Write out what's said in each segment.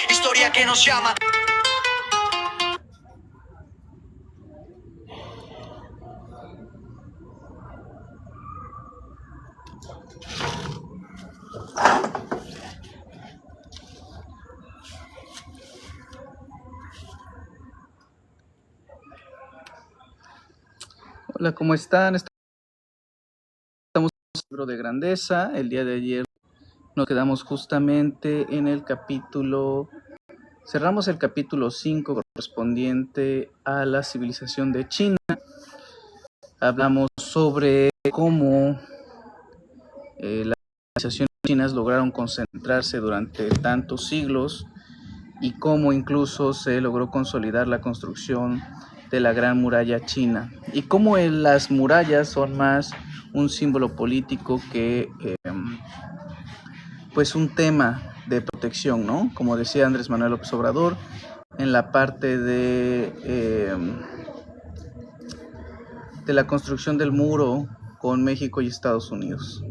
historia que nos llama. Hola, ¿cómo están? Estamos en el libro de grandeza. El día de ayer nos quedamos justamente en el capítulo, cerramos el capítulo 5 correspondiente a la civilización de China. Hablamos sobre cómo las civilizaciones chinas lograron concentrarse durante tantos siglos y cómo incluso se logró consolidar la construcción de la Gran Muralla China, y cómo las murallas son más un símbolo político que pues un tema de protección, ¿no? Como decía Andrés Manuel López Obrador en la parte de la construcción del muro con México y Estados Unidos.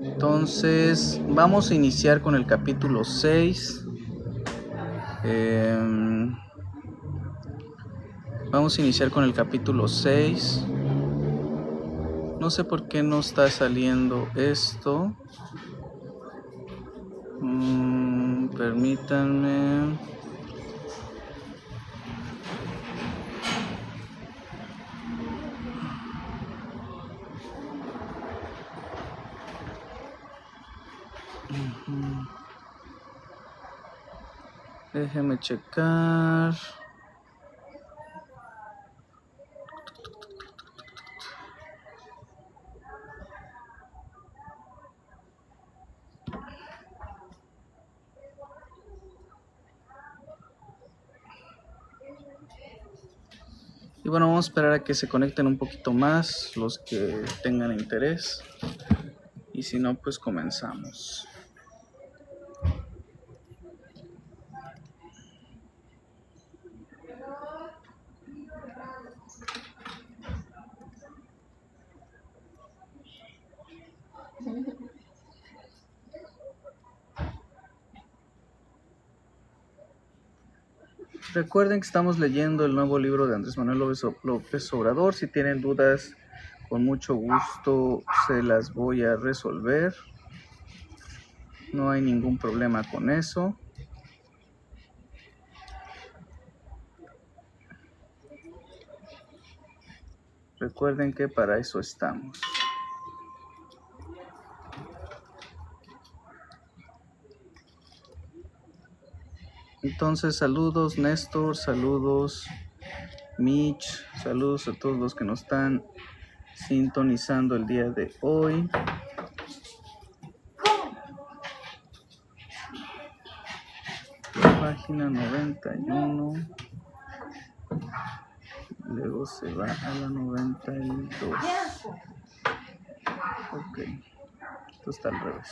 Entonces vamos a iniciar con el capítulo 6. Vamos a iniciar con el capítulo 6. No sé por qué no está saliendo esto. Permítanme. Déjenme checar. Y bueno, vamos a esperar a que se conecten un poquito más los que tengan interés. Y si no, pues comenzamos. Recuerden que estamos leyendo el nuevo libro de Andrés Manuel López Obrador. Si tienen dudas, con mucho gusto se las voy a resolver. No hay ningún problema con eso. Recuerden que para eso estamos. Entonces, saludos Néstor, saludos Mitch, saludos a todos los que nos están sintonizando el día de hoy. Página 91. Luego se va a la 92. Ok, esto está al revés.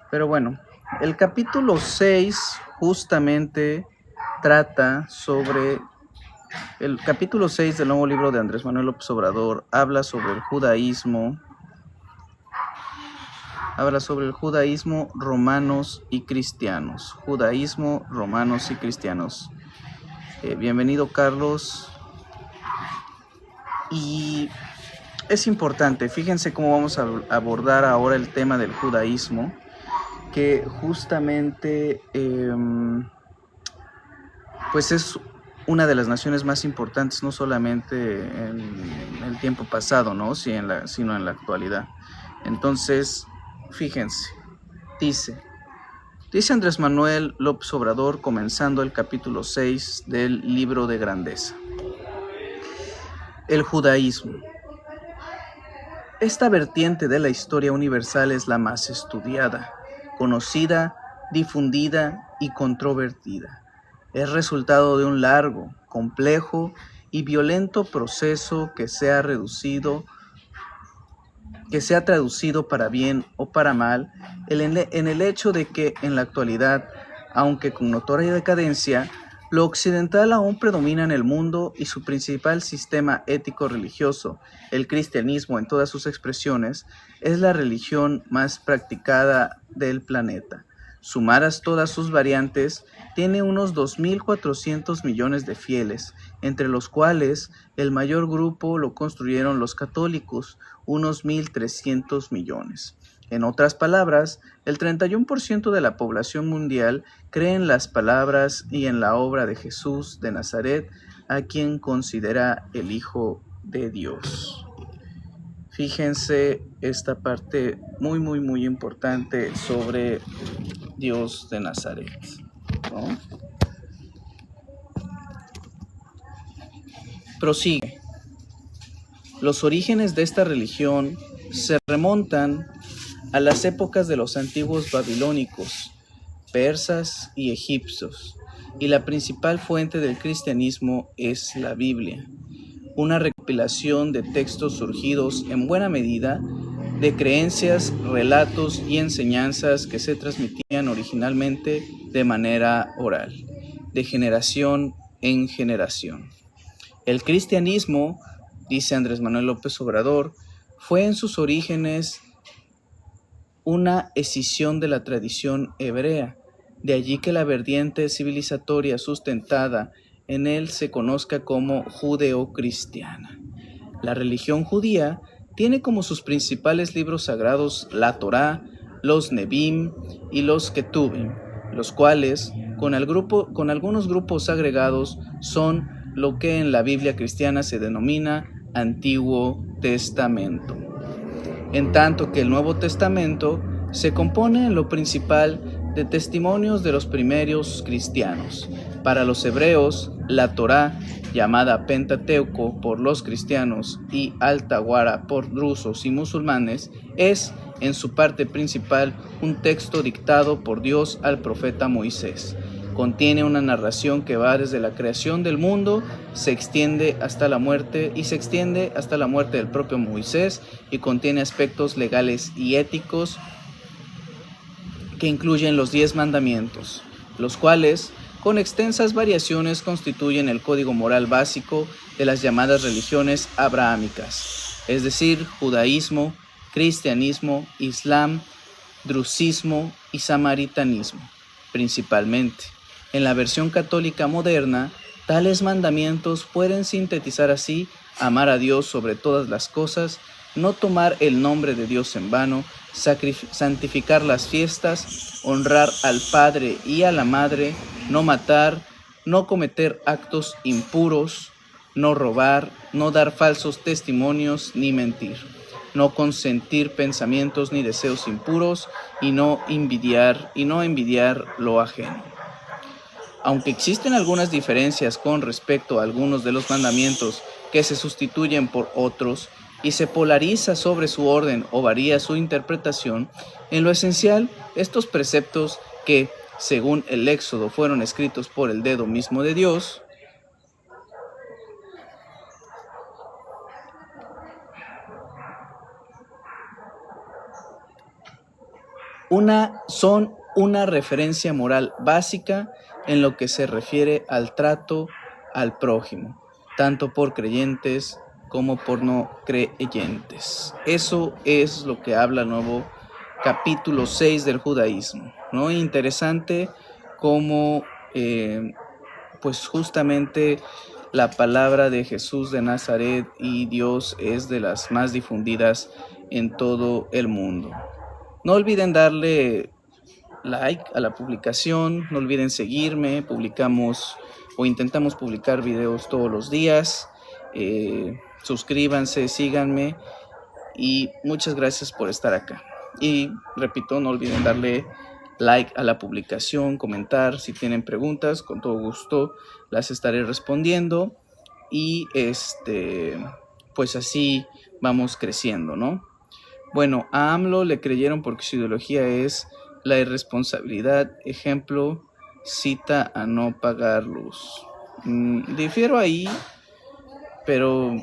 Pero bueno, el capítulo 6 justamente trata sobre... El capítulo 6 del nuevo libro de Andrés Manuel López Obrador habla sobre el judaísmo. Habla sobre el judaísmo, romanos y cristianos. Judaísmo, romanos y cristianos. Bienvenido, Carlos. Y es importante, fíjense cómo vamos a abordar ahora el tema del judaísmo, que justamente pues es una de las naciones más importantes, no solamente en el tiempo pasado, ¿no? Sino en la actualidad. Entonces, fíjense, dice Andrés Manuel López Obrador, comenzando el capítulo 6 del libro de grandeza. El judaísmo. Esta vertiente de la historia universal es la más estudiada, conocida, difundida y controvertida. Es resultado de un largo, complejo y violento proceso que se ha traducido para bien o para mal en el hecho de que en la actualidad, aunque con notoria decadencia, Lo occidental aún predomina en el mundo y su principal sistema ético-religioso, el cristianismo en todas sus expresiones, es la religión más practicada del planeta. Sumadas todas sus variantes, tiene unos 2.400 millones de fieles, entre los cuales el mayor grupo lo construyeron los católicos, unos 1.300 millones. En otras palabras, el 31% de la población mundial cree en las palabras y en la obra de Jesús de Nazaret, a quien considera el Hijo de Dios. Fíjense esta parte muy importante sobre Dios de Nazaret, ¿no? Prosigue. Los orígenes de esta religión se remontan a las épocas de los antiguos babilónicos, persas y egipcios, y la principal fuente del cristianismo es la Biblia, una recopilación de textos surgidos en buena medida de creencias, relatos y enseñanzas que se transmitían originalmente de manera oral, de generación en generación. El cristianismo, dice Andrés Manuel López Obrador, fue en sus orígenes una escisión de la tradición hebrea, de allí que la vertiente civilizatoria sustentada en él se conozca como judeocristiana. La religión judía tiene como sus principales libros sagrados la Torá, los Nebim y los Ketubim, los cuales, con algunos grupos agregados, son lo que en la Biblia cristiana se denomina Antiguo Testamento. En tanto que el Nuevo Testamento se compone en lo principal de testimonios de los primeros cristianos. Para los hebreos, la Torá, llamada Pentateuco por los cristianos y Altaguara por drusos y musulmanes, es, en su parte principal, un texto dictado por Dios al profeta Moisés. Contiene una narración que va desde la creación del mundo, se extiende hasta la muerte del propio Moisés, y contiene aspectos legales y éticos que incluyen los 10 mandamientos, los cuales, con extensas variaciones, constituyen el código moral básico de las llamadas religiones abrahámicas, es decir, judaísmo, cristianismo, islam, drusidismo y samaritanismo, principalmente. En la versión católica moderna, tales mandamientos pueden sintetizar así: amar a Dios sobre todas las cosas, no tomar el nombre de Dios en vano, santificar las fiestas, honrar al Padre y a la Madre, no matar, no cometer actos impuros, no robar, no dar falsos testimonios ni mentir, no consentir pensamientos ni deseos impuros y no envidiar lo ajeno. Aunque existen algunas diferencias con respecto a algunos de los mandamientos que se sustituyen por otros y se polariza sobre su orden o varía su interpretación, en lo esencial, estos preceptos que, según el Éxodo, fueron escritos por el dedo mismo de Dios, son una referencia moral básica en lo que se refiere al trato al prójimo, tanto por creyentes como por no creyentes. Eso es lo que habla el nuevo capítulo 6 del judaísmo, ¿no? Interesante cómo, pues justamente la palabra de Jesús de Nazaret y Dios es de las más difundidas en todo el mundo. No olviden darle like a la publicación, no olviden seguirme, publicamos o intentamos publicar videos todos los días, suscríbanse, síganme y muchas gracias por estar acá. Y repito, no olviden darle like a la publicación, comentar, si tienen preguntas, con todo gusto las estaré respondiendo y pues así vamos creciendo, ¿no? Bueno, a AMLO le creyeron porque su ideología es la irresponsabilidad, ejemplo, cita a no pagar luz. Difiero ahí, pero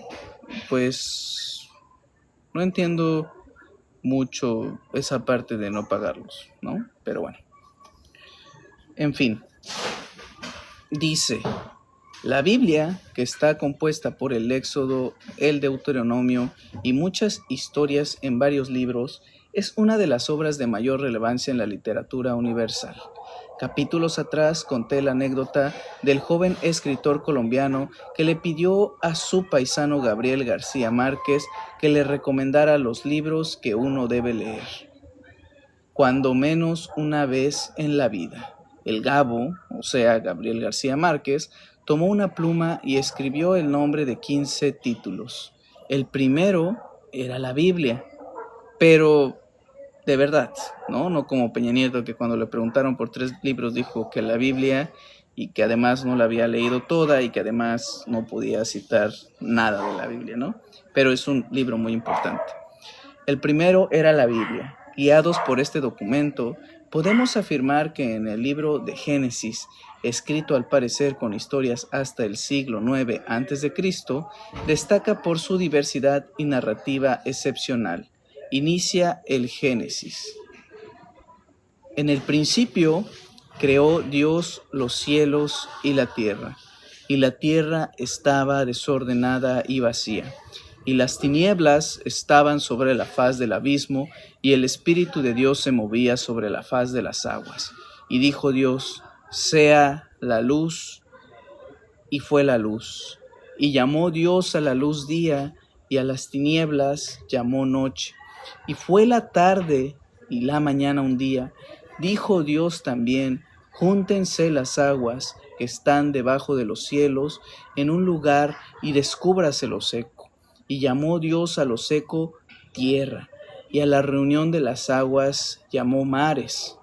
pues no entiendo mucho esa parte de no pagar luz, ¿no? Pero bueno, en fin. Dice, la Biblia, que está compuesta por el Éxodo, el Deuteronomio y muchas historias en varios libros, es una de las obras de mayor relevancia en la literatura universal. Capítulos atrás conté la anécdota del joven escritor colombiano que le pidió a su paisano Gabriel García Márquez que le recomendara los libros que uno debe leer, cuando menos una vez en la vida. El Gabo, o sea, Gabriel García Márquez, tomó una pluma y escribió el nombre de 15 títulos. El primero era la Biblia, pero de verdad, ¿no? No como Peña Nieto, que cuando le preguntaron por 3 libros dijo que la Biblia, y que además no la había leído toda y que además no podía citar nada de la Biblia, ¿no? Pero es un libro muy importante. El primero era la Biblia. Guiados por este documento, podemos afirmar que en el libro de Génesis, escrito al parecer con historias hasta el siglo IX a.C., destaca por su diversidad y narrativa excepcional. Inicia el Génesis. En el principio creó Dios los cielos y la tierra estaba desordenada y vacía, y las tinieblas estaban sobre la faz del abismo, y el Espíritu de Dios se movía sobre la faz de las aguas. Y dijo Dios, sea la luz, y fue la luz. Y llamó Dios a la luz día, y a las tinieblas llamó noche. Y fue la tarde y la mañana un día. Dijo Dios también, júntense las aguas que están debajo de los cielos en un lugar, y descúbrase lo seco. Y llamó Dios a lo seco tierra, y a la reunión de las aguas llamó mares.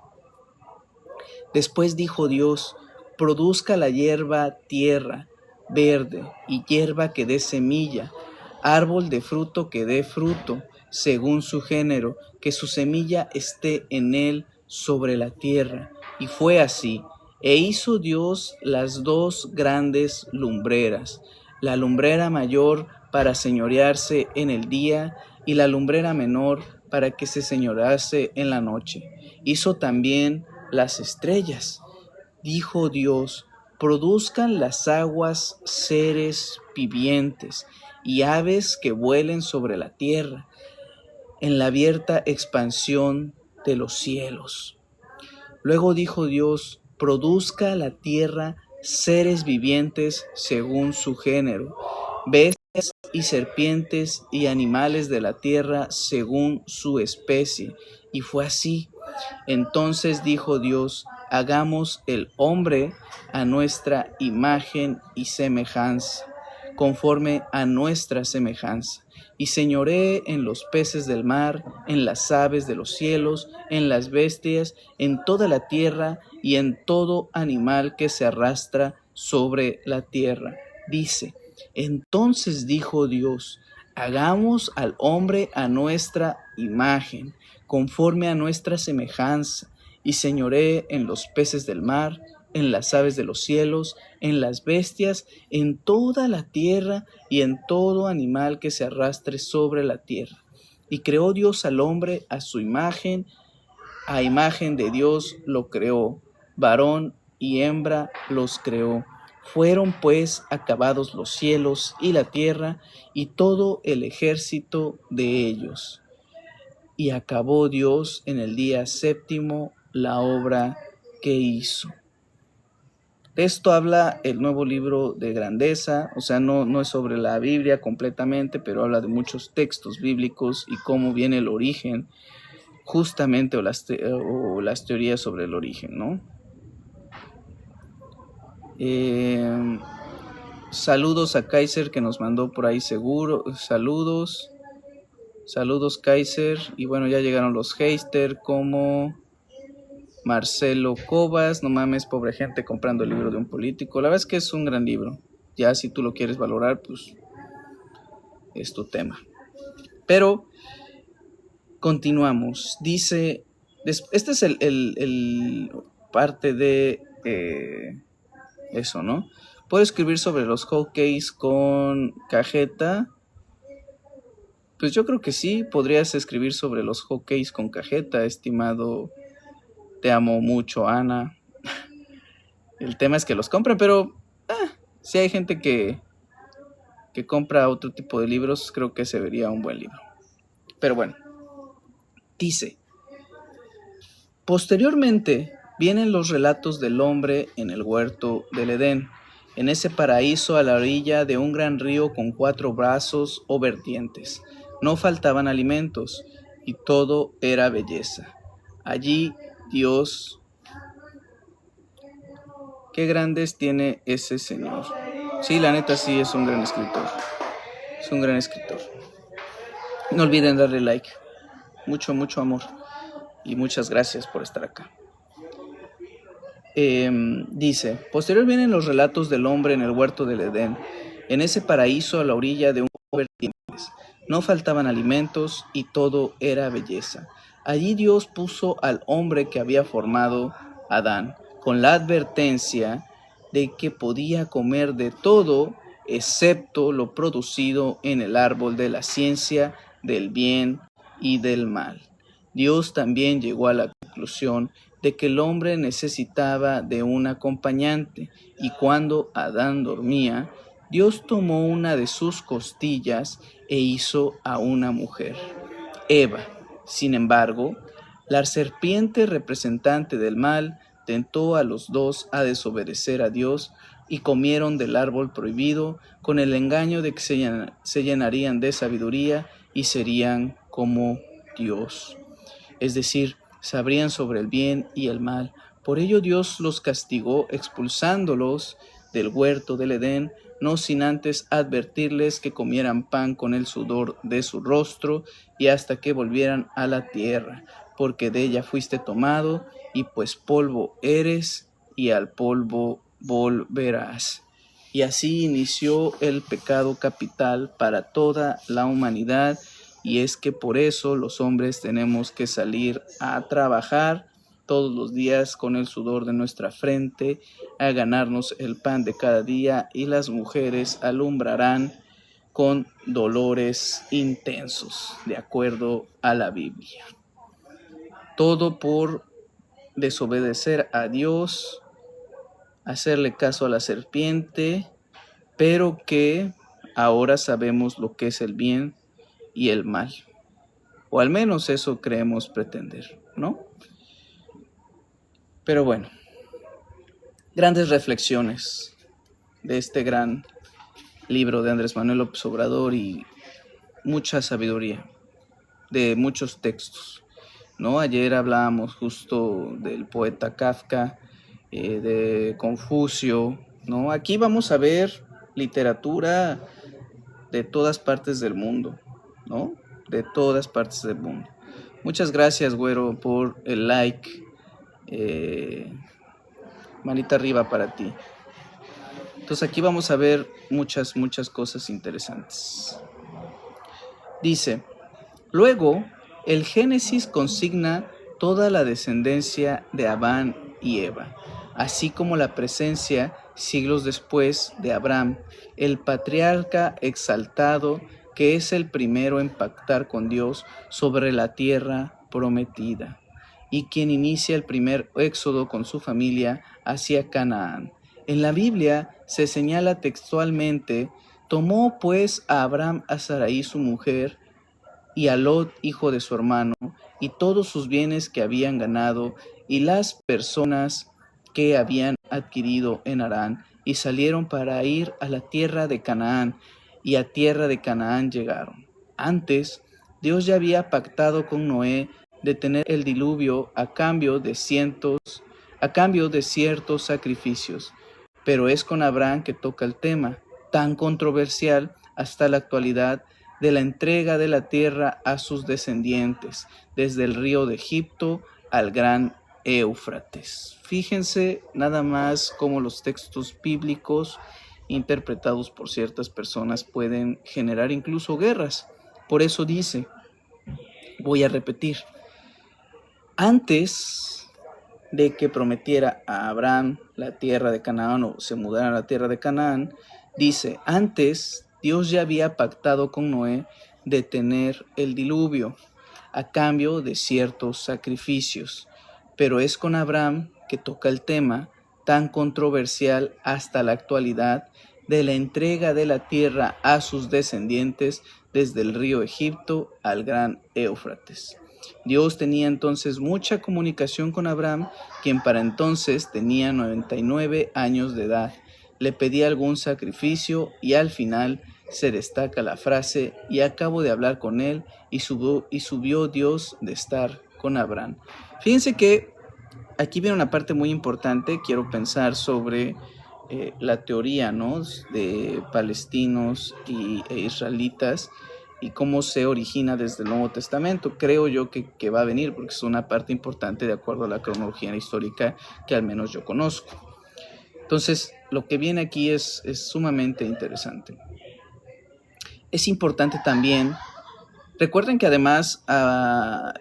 Después dijo Dios, produzca la hierba tierra verde, y hierba que dé semilla, árbol de fruto que dé fruto, según su género, que su semilla esté en él sobre la tierra. Y fue así. E hizo Dios las 2 grandes lumbreras, la lumbrera mayor para señorearse en el día, y la lumbrera menor para que se señorease en la noche. Hizo también las estrellas. Dijo Dios, produzcan las aguas seres vivientes y aves que vuelen sobre la tierra, en la abierta expansión de los cielos. Luego dijo Dios, produzca la tierra seres vivientes según su género, bestias y serpientes y animales de la tierra según su especie. Y fue así. Entonces dijo Dios, hagamos el hombre a nuestra imagen y semejanza, conforme a nuestra semejanza, y señoree en los peces del mar, en las aves de los cielos, en las bestias, en toda la tierra y en todo animal que se arrastra sobre la tierra. Dice, entonces dijo Dios, hagamos al hombre a nuestra imagen, conforme a nuestra semejanza, y señoree en los peces del mar, en las aves de los cielos, en las bestias, en toda la tierra y en todo animal que se arrastre sobre la tierra. Y creó Dios al hombre a su imagen, a imagen de Dios lo creó, varón y hembra los creó. Fueron pues acabados los cielos y la tierra y todo el ejército de ellos. Y acabó Dios en el día séptimo la obra que hizo. De esto habla el nuevo libro de Grandeza, o sea, no es sobre la Biblia completamente, pero habla de muchos textos bíblicos y cómo viene el origen, justamente, o las teorías sobre el origen, ¿no? Saludos a Kaiser, que nos mandó por ahí seguro, saludos Kaiser, y bueno, ya llegaron los haters como Marcelo Cobas, no mames, pobre gente comprando el libro de un político. La verdad es que es un gran libro. Ya si tú lo quieres valorar, pues es tu tema. Pero continuamos. Dice, este es el parte de eso, ¿no? ¿Puedo escribir sobre los hotkeys con cajeta? Pues yo creo que sí, podrías escribir sobre los hotkeys con cajeta, estimado. Te amo mucho, Ana. El tema es que los compren, pero si hay gente que compra otro tipo de libros, creo que ese sería un buen libro. Pero bueno, dice, posteriormente vienen los relatos del hombre en el huerto del Edén, en ese paraíso a la orilla de un gran río con 4 brazos o vertientes. No faltaban alimentos y todo era belleza. Allí Dios, qué grandes tiene ese Señor. Sí, la neta sí es un gran escritor. Es un gran escritor. No olviden darle like. Mucho, mucho amor. Y muchas gracias por estar acá. Dice, posterior vienen los relatos del hombre en el huerto del Edén, en ese paraíso a la orilla de un vertientes. No faltaban alimentos y todo era belleza. Allí Dios puso al hombre que había formado Adán, con la advertencia de que podía comer de todo, excepto lo producido en el árbol de la ciencia del bien y del mal. Dios también llegó a la conclusión de que el hombre necesitaba de un acompañante, y cuando Adán dormía, Dios tomó una de sus costillas e hizo a una mujer, Eva. Sin embargo, la serpiente representante del mal tentó a los dos a desobedecer a Dios y comieron del árbol prohibido con el engaño de que se llenarían de sabiduría y serían como Dios. Es decir, sabrían sobre el bien y el mal. Por ello Dios los castigó expulsándolos del huerto del Edén, no sin antes advertirles que comieran pan con el sudor de su rostro y hasta que volvieran a la tierra, porque de ella fuiste tomado, y pues polvo eres y al polvo volverás. Y así inició el pecado capital para toda la humanidad. Y es que por eso los hombres tenemos que salir a trabajar todos los días con el sudor de nuestra frente, a ganarnos el pan de cada día, y las mujeres alumbrarán con dolores intensos, de acuerdo a la Biblia. Todo por desobedecer a Dios, hacerle caso a la serpiente, pero que ahora sabemos lo que es el bien y el mal. O al menos eso creemos pretender, ¿no? Pero bueno, grandes reflexiones de este gran libro de Andrés Manuel López Obrador y mucha sabiduría de muchos textos, ¿no? Ayer hablábamos justo del poeta Kafka, de Confucio, ¿no? Aquí vamos a ver literatura de todas partes del mundo, ¿no? De todas partes del mundo. Muchas gracias, güero, por el like. Manita arriba para ti. Entonces aquí vamos a ver muchas cosas interesantes. Dice, luego el Génesis consigna toda la descendencia de Adán y Eva, así como la presencia siglos después de Abraham, el patriarca exaltado que es el primero en pactar con Dios sobre la tierra prometida, y quien inicia el primer éxodo con su familia hacia Canaán. En la Biblia se señala textualmente, tomó pues a Abraham a Sarai su mujer, y a Lot, hijo de su hermano, y todos sus bienes que habían ganado, y las personas que habían adquirido en Harán, y salieron para ir a la tierra de Canaán, y a tierra de Canaán llegaron. Antes, Dios ya había pactado con Noé de tener el diluvio a cambio de ciertos sacrificios. Pero es con Abraham que toca el tema, tan controversial hasta la actualidad, de la entrega de la tierra a sus descendientes, desde el río de Egipto al gran Éufrates. Fíjense nada más cómo los textos bíblicos interpretados por ciertas personas pueden generar incluso guerras. Por eso dice, voy a repetir, antes de que prometiera a Abraham la tierra de Canaán o se mudara a la tierra de Canaán, dice, antes Dios ya había pactado con Noé de tener el diluvio a cambio de ciertos sacrificios, pero es con Abraham que toca el tema tan controversial hasta la actualidad de la entrega de la tierra a sus descendientes desde el río Egipto al gran Éufrates. Dios tenía entonces mucha comunicación con Abraham, quien para entonces tenía 99 años de edad. Le pedía algún sacrificio y al final se destaca la frase: y acabo de hablar con él y subió Dios de estar con Abraham. Fíjense que aquí viene una parte muy importante. Quiero pensar sobre la teoría, ¿no?, de palestinos e israelitas y cómo se origina desde el Nuevo Testamento. Creo yo que va a venir porque es una parte importante de acuerdo a la cronología histórica que al menos yo conozco. Entonces, lo que viene aquí es sumamente interesante. Es importante también, recuerden que además a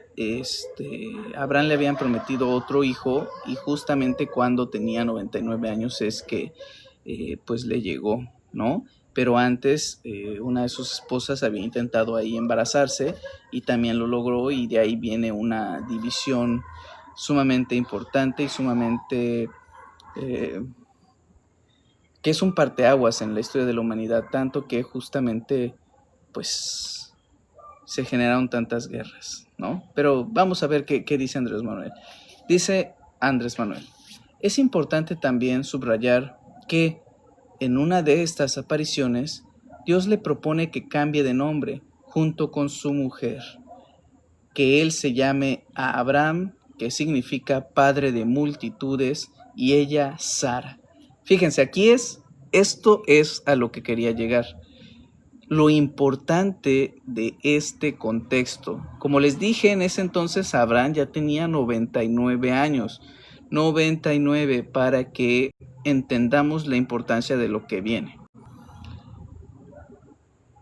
Abraham le habían prometido otro hijo y justamente cuando tenía 99 años es que pues le llegó, ¿no? Pero antes una de sus esposas había intentado ahí embarazarse y también lo logró, y de ahí viene una división sumamente importante y sumamente que es un parteaguas en la historia de la humanidad, tanto que justamente pues se generaron tantas guerras, ¿no? Pero vamos a ver qué dice Andrés Manuel. Dice Andrés Manuel: es importante también subrayar que en una de estas apariciones Dios le propone que cambie de nombre junto con su mujer, que él se llame a Abraham, que significa padre de multitudes, y ella Sara. Fíjense, esto es a lo que quería llegar. Lo importante de este contexto, como les dije, en ese entonces Abraham ya tenía 99 años, 99, para que entendamos la importancia de lo que viene.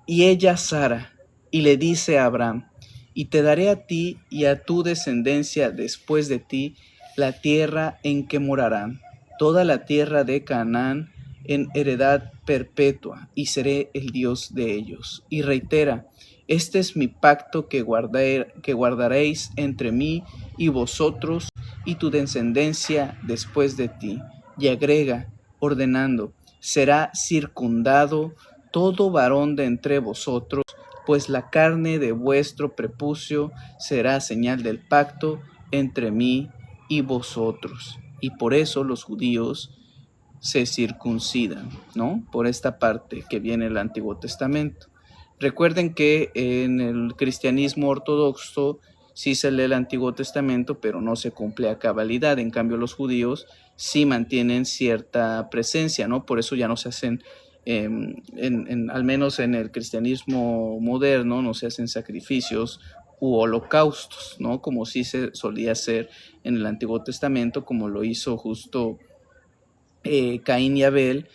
Y ella Sara, y le dice a Abraham: y te daré a ti y a tu descendencia después de ti la tierra en que morarán, toda la tierra de Canaán, en heredad perpetua, y seré el Dios de ellos. Y reitera: este es mi pacto que guardaréis entre mí y vosotros y tu descendencia después de ti. Y agrega, ordenando: será circundado todo varón de entre vosotros, pues la carne de vuestro prepucio será señal del pacto entre mí y vosotros. Y por eso los judíos se circuncidan, ¿no? Por esta parte que viene el Antiguo Testamento. Recuerden que en el cristianismo ortodoxo sí se lee el Antiguo Testamento, pero no se cumple a cabalidad. En cambio, los judíos sí mantienen cierta presencia, ¿no? Por eso ya no se hacen, al menos en el cristianismo moderno, no se hacen sacrificios u holocaustos, ¿no? Como sí se solía hacer en el Antiguo Testamento, como lo hizo justo Caín y Abel,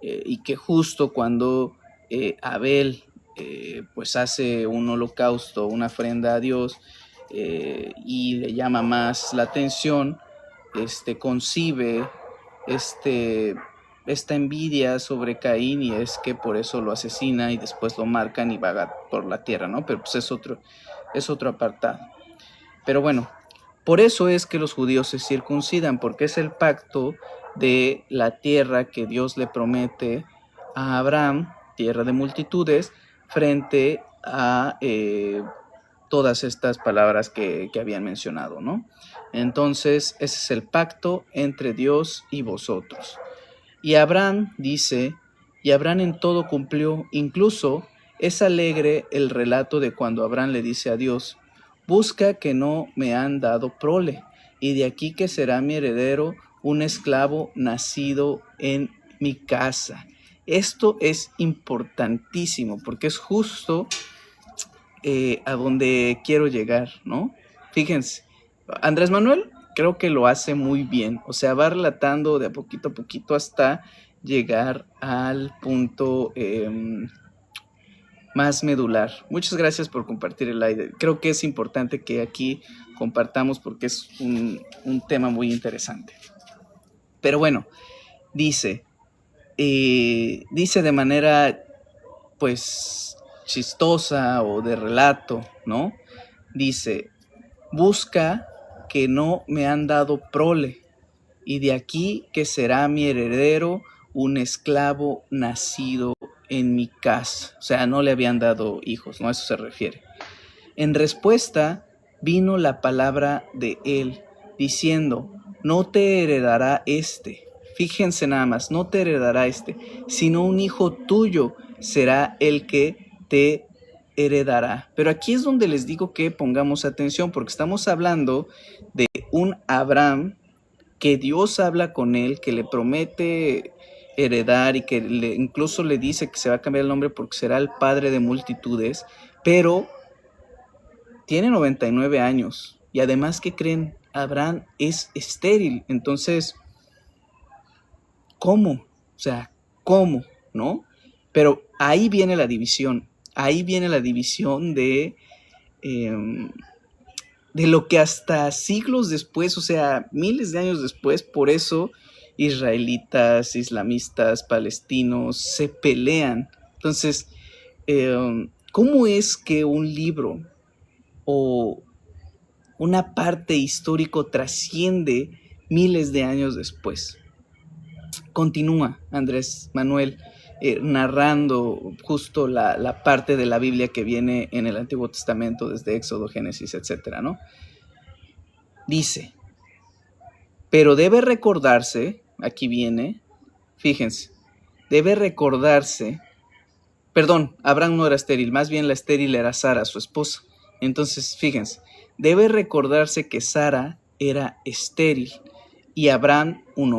y que justo cuando Abel pues hace un holocausto, una ofrenda a Dios, y le llama más la atención, concibe esta envidia sobre Caín, y es que por eso lo asesina y después lo marcan y vaga por la tierra, ¿no? Pero pues es otro apartado. Pero bueno, por eso es que los judíos se circuncidan, porque es el pacto de la tierra que Dios le promete a Abraham, tierra de multitudes, frente a todas estas palabras que habían mencionado, ¿no? Entonces, ese es el pacto entre Dios y vosotros. Y Abraham dice, y Abraham en todo cumplió. Incluso es alegre el relato de cuando Abraham le dice a Dios: busca que no me han dado prole, y de aquí que será mi heredero un esclavo nacido en mi casa. Esto es importantísimo porque es justo a donde quiero llegar, ¿no? Fíjense, Andrés Manuel creo que lo hace muy bien, o sea, va relatando de a poquito hasta llegar al punto más medular. Muchas gracias por compartir el aire. Creo que es importante que aquí compartamos porque es un tema muy interesante. Pero bueno, dice de manera pues chistosa o de relato, ¿no? Dice: busca que no me han dado prole, y de aquí que será mi heredero un esclavo nacido en mi casa. O sea, no le habían dado hijos, ¿no? A eso se refiere. En respuesta vino la palabra de él, diciendo, no te heredará fíjense nada más, no te heredará sino un hijo tuyo será el que te heredará. Pero aquí es donde les digo que pongamos atención, porque estamos hablando de un Abraham que Dios habla con él, que le promete heredar y que incluso le dice que se va a cambiar el nombre porque será el padre de multitudes, pero tiene 99 años y además, ¿qué creen? Abraham es estéril. Entonces, ¿cómo? O sea, ¿cómo? ¿No? Pero ahí viene la división. Ahí viene la división de lo que hasta siglos después, o sea, miles de años después, por eso israelitas, islamistas, palestinos se pelean. Entonces, ¿cómo es que un libro o una parte histórico trasciende miles de años después? Continúa Andrés Manuel narrando justo la parte de la Biblia que viene en el Antiguo Testamento, desde Éxodo, Génesis, etcétera, ¿no? Dice, pero debe recordarse, aquí viene, fíjense, debe recordarse, perdón, Abraham no era estéril, más bien la estéril era Sara, su esposa. Entonces, fíjense, debe recordarse que Sara era estéril y Abraham un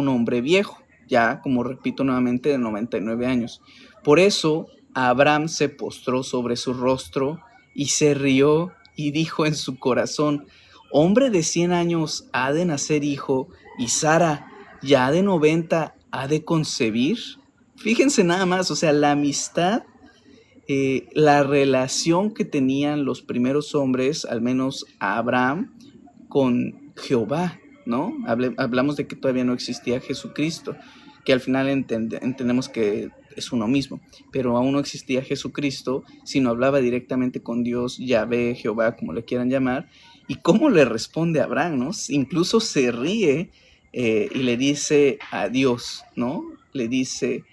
hombre viejo, ya como repito nuevamente de 99 años. Por eso Abraham se postró sobre su rostro y se rió y dijo en su corazón, hombre de 100 años ha de nacer hijo y Sara ya de 90 ha de concebir. Fíjense nada más, o sea, la amistad, la relación que tenían los primeros hombres, al menos Abraham, con Jehová, ¿no? Hablamos de que todavía no existía Jesucristo, que al final entendemos que es uno mismo, pero aún no existía Jesucristo, sino hablaba directamente con Dios, Yahvé, Jehová, como le quieran llamar. ¿Y cómo le responde Abraham, no? Incluso se ríe y le dice a Dios, ¿no? Le dice,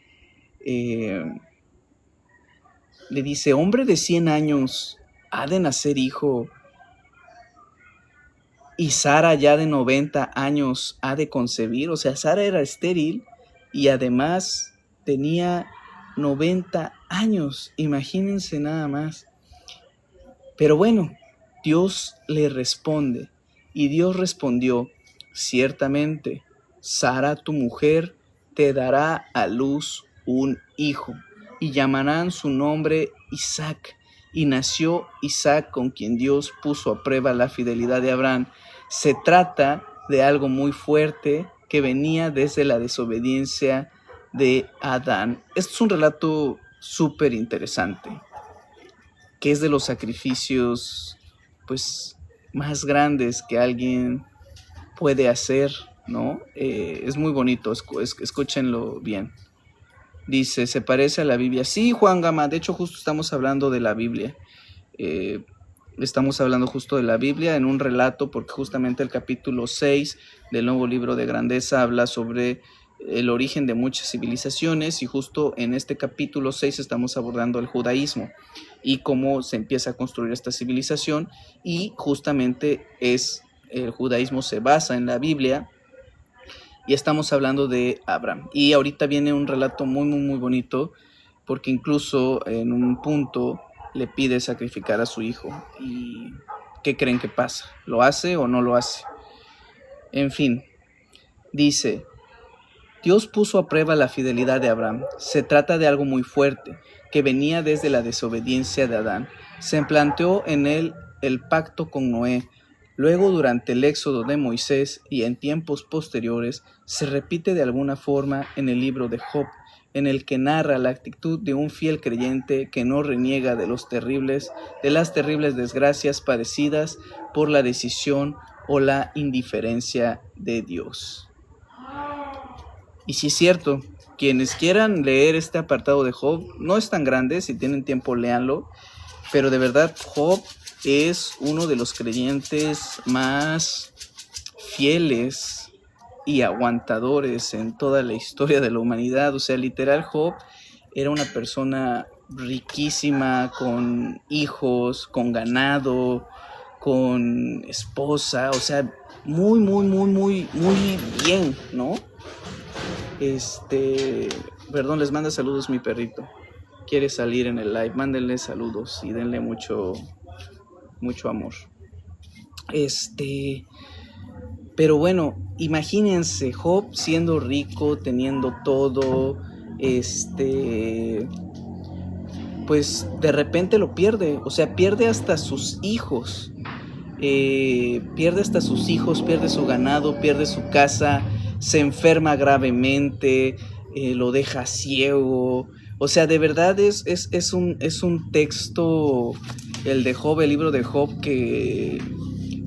hombre de 100 años ha de nacer hijo y Sara ya de 90 años ha de concebir. O sea, Sara era estéril y además tenía 90 años. Imagínense nada más. Pero bueno, Dios le responde y Dios respondió, ciertamente, Sara tu mujer te dará a luz un hijo y llamarán su nombre Isaac. Y nació Isaac, con quien Dios puso a prueba la fidelidad de Abraham. Se trata de algo muy fuerte que venía desde la desobediencia de Adán. Esto es un relato súper interesante, que es de los sacrificios pues más grandes que alguien puede hacer, ¿no? Es muy bonito, escúchenlo bien. Dice, ¿se parece a la Biblia? Sí, Juan Gama, de hecho justo estamos hablando de la Biblia. Estamos hablando justo de la Biblia en un relato, porque justamente el capítulo 6 del nuevo libro de Grandeza habla sobre el origen de muchas civilizaciones, y justo en este capítulo 6 estamos abordando el judaísmo y cómo se empieza a construir esta civilización, y justamente el judaísmo se basa en la Biblia, y estamos hablando de Abraham. Y ahorita viene un relato muy, muy, muy bonito, porque incluso en un punto le pide sacrificar a su hijo. ¿Y qué creen que pasa? ¿Lo hace o no lo hace? En fin, dice, Dios puso a prueba la fidelidad de Abraham. Se trata de algo muy fuerte, que venía desde la desobediencia de Adán. Se planteó en él el pacto con Noé. Luego, durante el éxodo de Moisés y en tiempos posteriores, se repite de alguna forma en el libro de Job, en el que narra la actitud de un fiel creyente que no reniega de las terribles desgracias padecidas por la decisión o la indiferencia de Dios. Y sí es cierto, quienes quieran leer este apartado de Job, no es tan grande, si tienen tiempo léanlo, pero de verdad Job es uno de los creyentes más fieles y aguantadores en toda la historia de la humanidad. O sea, literal, Job era una persona riquísima, con hijos, con ganado, con esposa, o sea, muy, muy, muy, muy, muy bien, ¿no? Perdón, les manda saludos mi perrito. Quiere salir en el live, mándenle saludos y denle mucho, mucho amor. Pero bueno, imagínense Job siendo rico, teniendo todo, pues de repente lo pierde, o sea, pierde hasta sus hijos, pierde su ganado, pierde su casa, se enferma gravemente, lo deja ciego. O sea, de verdad es un texto, el de Job, el libro de Job, que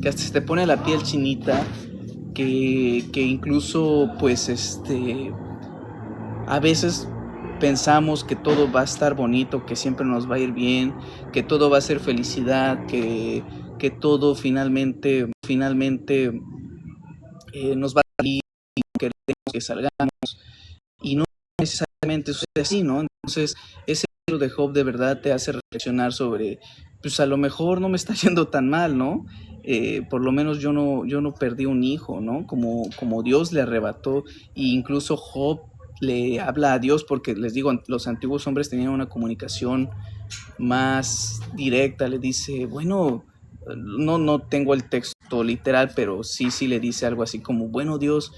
hasta se te pone la piel chinita, que incluso pues a veces pensamos que todo va a estar bonito, que siempre nos va a ir bien, que todo va a ser felicidad, que todo finalmente nos va a salir, queremos que salgamos, y no necesariamente sucede así, ¿no? Entonces, ese libro de Job de verdad te hace reflexionar sobre, pues a lo mejor no me está yendo tan mal, ¿no? Por lo menos yo no perdí un hijo, ¿no? Como Dios le arrebató, e incluso Job le habla a Dios, porque les digo, los antiguos hombres tenían una comunicación más directa. Le dice, bueno, no tengo el texto literal, pero sí le dice algo así como, bueno Dios,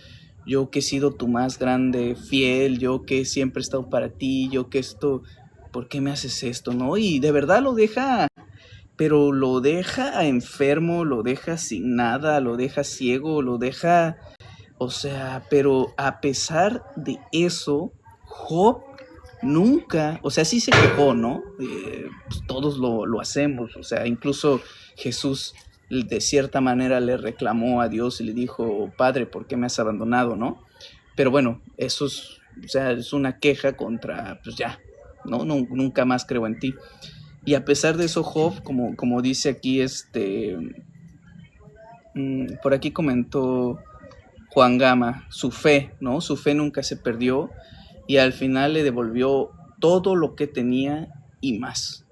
yo que he sido tu más grande fiel, yo que siempre he estado para ti, yo que esto, ¿por qué me haces esto, no? Y de verdad lo deja, pero lo deja enfermo, lo deja sin nada, lo deja ciego, lo deja, o sea, pero a pesar de eso, Job nunca, o sea, sí se quejó, ¿no? Pues todos lo hacemos, o sea, incluso Jesús de cierta manera le reclamó a Dios y le dijo, Padre, ¿por qué me has abandonado, no? Pero bueno, eso es, o sea, es una queja contra, pues ya, no, nunca más creo en ti. Y a pesar de eso, Job, como dice aquí, por aquí comentó Juan Gama, su fe, ¿no? Su fe nunca se perdió y al final le devolvió todo lo que tenía y más,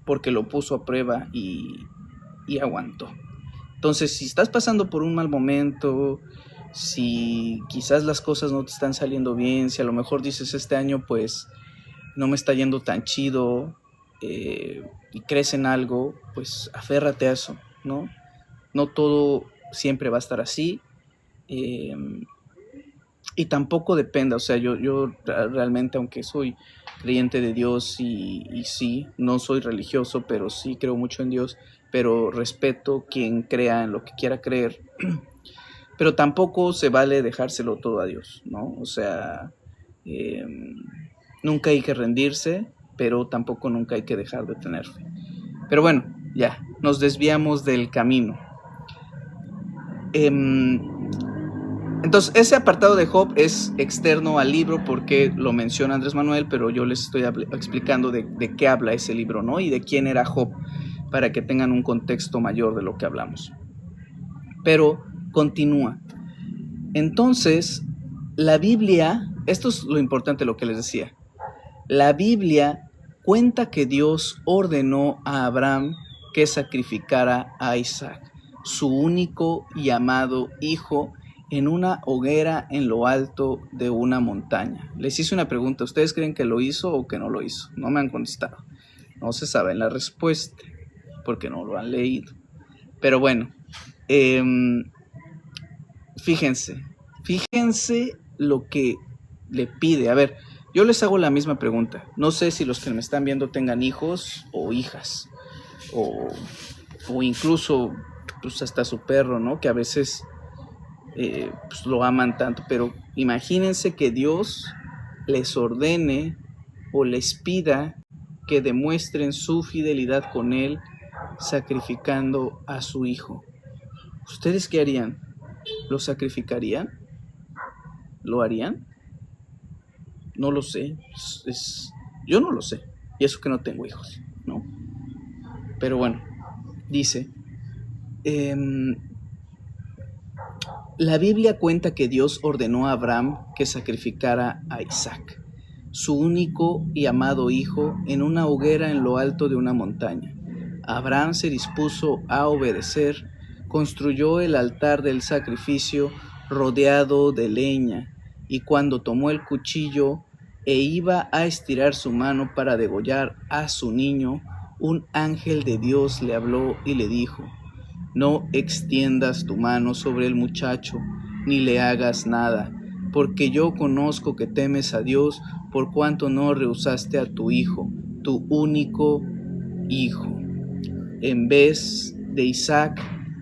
porque lo puso a prueba y aguantó. Entonces, si estás pasando por un mal momento, si quizás las cosas no te están saliendo bien, si a lo mejor dices este año pues no me está yendo tan chido, y crees en algo, pues aférrate a eso, ¿no? No todo siempre va a estar así. Y tampoco dependa, o sea, yo realmente, aunque soy creyente de Dios y sí, no soy religioso, pero sí creo mucho en Dios, pero respeto quien crea en lo que quiera creer, pero tampoco se vale dejárselo todo a Dios, ¿no? O sea, nunca hay que rendirse, pero tampoco nunca hay que dejar de tener fe. Pero bueno, ya, nos desviamos del camino. Entonces, ese apartado de Job es externo al libro porque lo menciona Andrés Manuel, pero yo les estoy explicando de qué habla ese libro, ¿no? Y de quién era Job, para que tengan un contexto mayor de lo que hablamos. Pero continúa. Entonces, la Biblia, esto es lo importante, lo que les decía. La Biblia cuenta que Dios ordenó a Abraham que sacrificara a Isaac, su único y amado hijo, en una hoguera en lo alto de una montaña. Les hice una pregunta, ¿ustedes creen que lo hizo o que no lo hizo? No me han contestado. No se sabe la respuesta, porque no lo han leído. Pero bueno, fíjense lo que le pide. A ver, yo les hago la misma pregunta. No sé si los que me están viendo tengan hijos o hijas, o incluso pues hasta su perro, ¿no? Que a veces pues lo aman tanto, pero imagínense que Dios les ordene o les pida que demuestren su fidelidad con Él sacrificando a su hijo. ¿Ustedes qué harían? ¿Lo sacrificarían? ¿Lo harían? No lo sé. Yo no lo sé. Y eso que no tengo hijos, ¿no? Pero bueno, dice, La Biblia cuenta que Dios ordenó a Abraham que sacrificara a Isaac, su único y amado hijo, en una hoguera en lo alto de una montaña. Abraham se dispuso a obedecer, construyó el altar del sacrificio rodeado de leña, y cuando tomó el cuchillo e iba a estirar su mano para degollar a su niño, un ángel de Dios le habló y le dijo: no extiendas tu mano sobre el muchacho, ni le hagas nada, porque yo conozco que temes a Dios, por cuanto no rehusaste a tu hijo, tu único hijo. En vez de Isaac,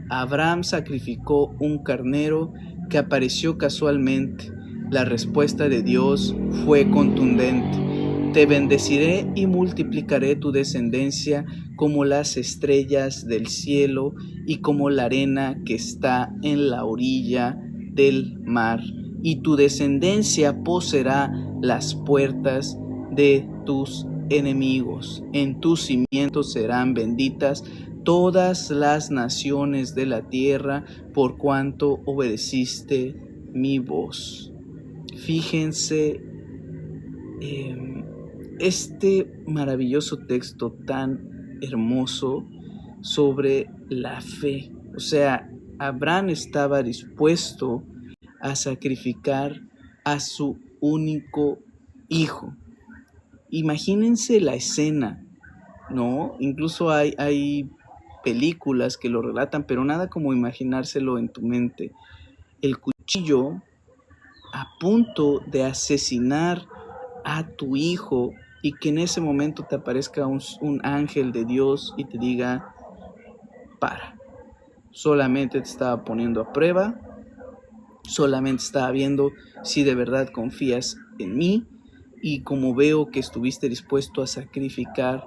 Abraham sacrificó un carnero que apareció casualmente. La respuesta de Dios fue contundente: te bendeciré y multiplicaré tu descendencia como las estrellas del cielo y como la arena que está en la orilla del mar. Y tu descendencia poseerá las puertas de tus enemigos. En tus cimientos serán benditas todas las naciones de la tierra, por cuanto obedeciste mi voz. Fíjense este maravilloso texto tan hermoso sobre la fe. O sea, Abraham estaba dispuesto a sacrificar a su único hijo. Imagínense la escena, ¿no? Incluso hay películas que lo relatan, pero nada como imaginárselo en tu mente. El cuchillo a punto de asesinar a tu hijo, y que en ese momento te aparezca un ángel de Dios y te diga: para, solamente te estaba poniendo a prueba, solamente estaba viendo si de verdad confías en mí, y como veo que estuviste dispuesto a sacrificar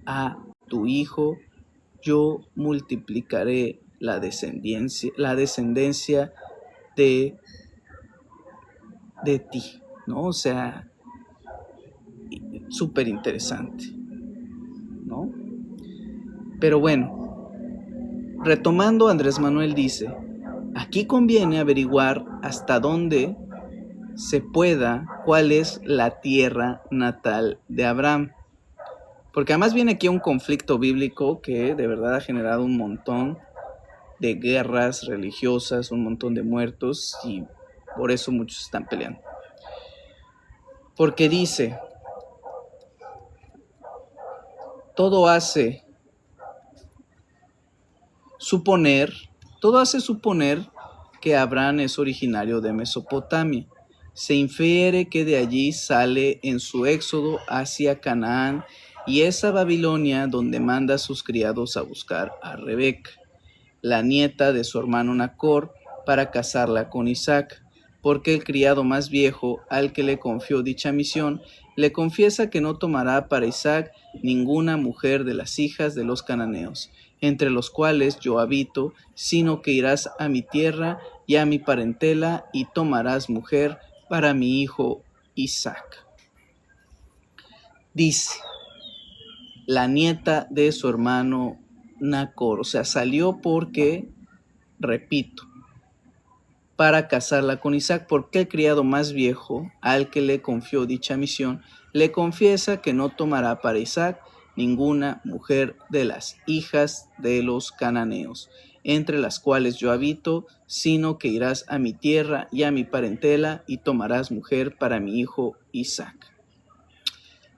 a tu hijo, yo multiplicaré la descendencia de ti, ¿no? O sea, súper interesante, ¿no? Pero bueno, retomando, Andrés Manuel dice: aquí conviene averiguar hasta dónde se pueda cuál es la tierra natal de Abraham. Porque además viene aquí un conflicto bíblico que de verdad ha generado un montón de guerras religiosas, un montón de muertos, y por eso muchos están peleando. Porque dice: todo hace suponer que Abraham es originario de Mesopotamia. Se infiere que de allí sale en su éxodo hacia Canaán, y es a Babilonia donde manda a sus criados a buscar a Rebeca, la nieta de su hermano Nacor, para casarla con Isaac, porque el criado más viejo, al que le confió dicha misión, le confiesa que no tomará para Isaac ninguna mujer de las hijas de los cananeos, entre los cuales yo habito, sino que irás a mi tierra y a mi parentela y tomarás mujer para mi hijo Isaac. Dice: la nieta de su hermano Nacor, o sea, salió porque, repito, para casarla con Isaac, porque el criado más viejo, al que le confió dicha misión, le confiesa que no tomará para Isaac ninguna mujer de las hijas de los cananeos, entre las cuales yo habito, sino que irás a mi tierra y a mi parentela y tomarás mujer para mi hijo Isaac.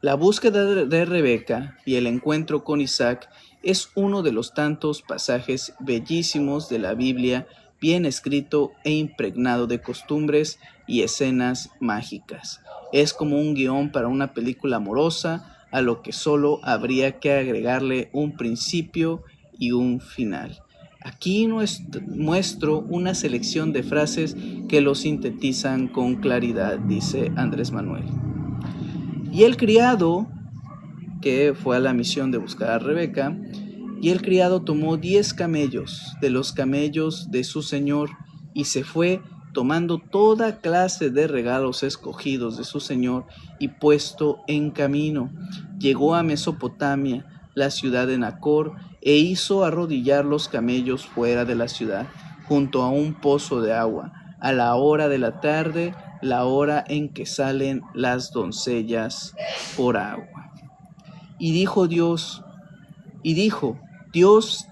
La búsqueda de Rebeca y el encuentro con Isaac es uno de los tantos pasajes bellísimos de la Biblia, bien escrito e impregnado de costumbres y escenas mágicas. Es como un guión para una película amorosa, a lo que solo habría que agregarle un principio y un final. Aquí muestro una selección de frases que lo sintetizan con claridad, dice Andrés Manuel. Y el criado, que fue a la misión de buscar a Rebeca, y el criado tomó 10 camellos de los camellos de su señor, y se fue tomando toda clase de regalos escogidos de su señor, y puesto en camino, llegó a Mesopotamia, la ciudad de Nacor, e hizo arrodillar los camellos fuera de la ciudad. junto a un pozo de agua, a la hora de la tarde, la hora en que salen las doncellas por agua. Y dijo, Dios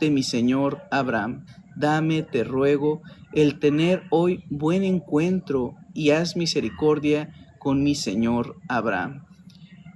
de mi señor Abraham, dame, te ruego, el tener hoy buen encuentro y haz misericordia con mi señor Abraham.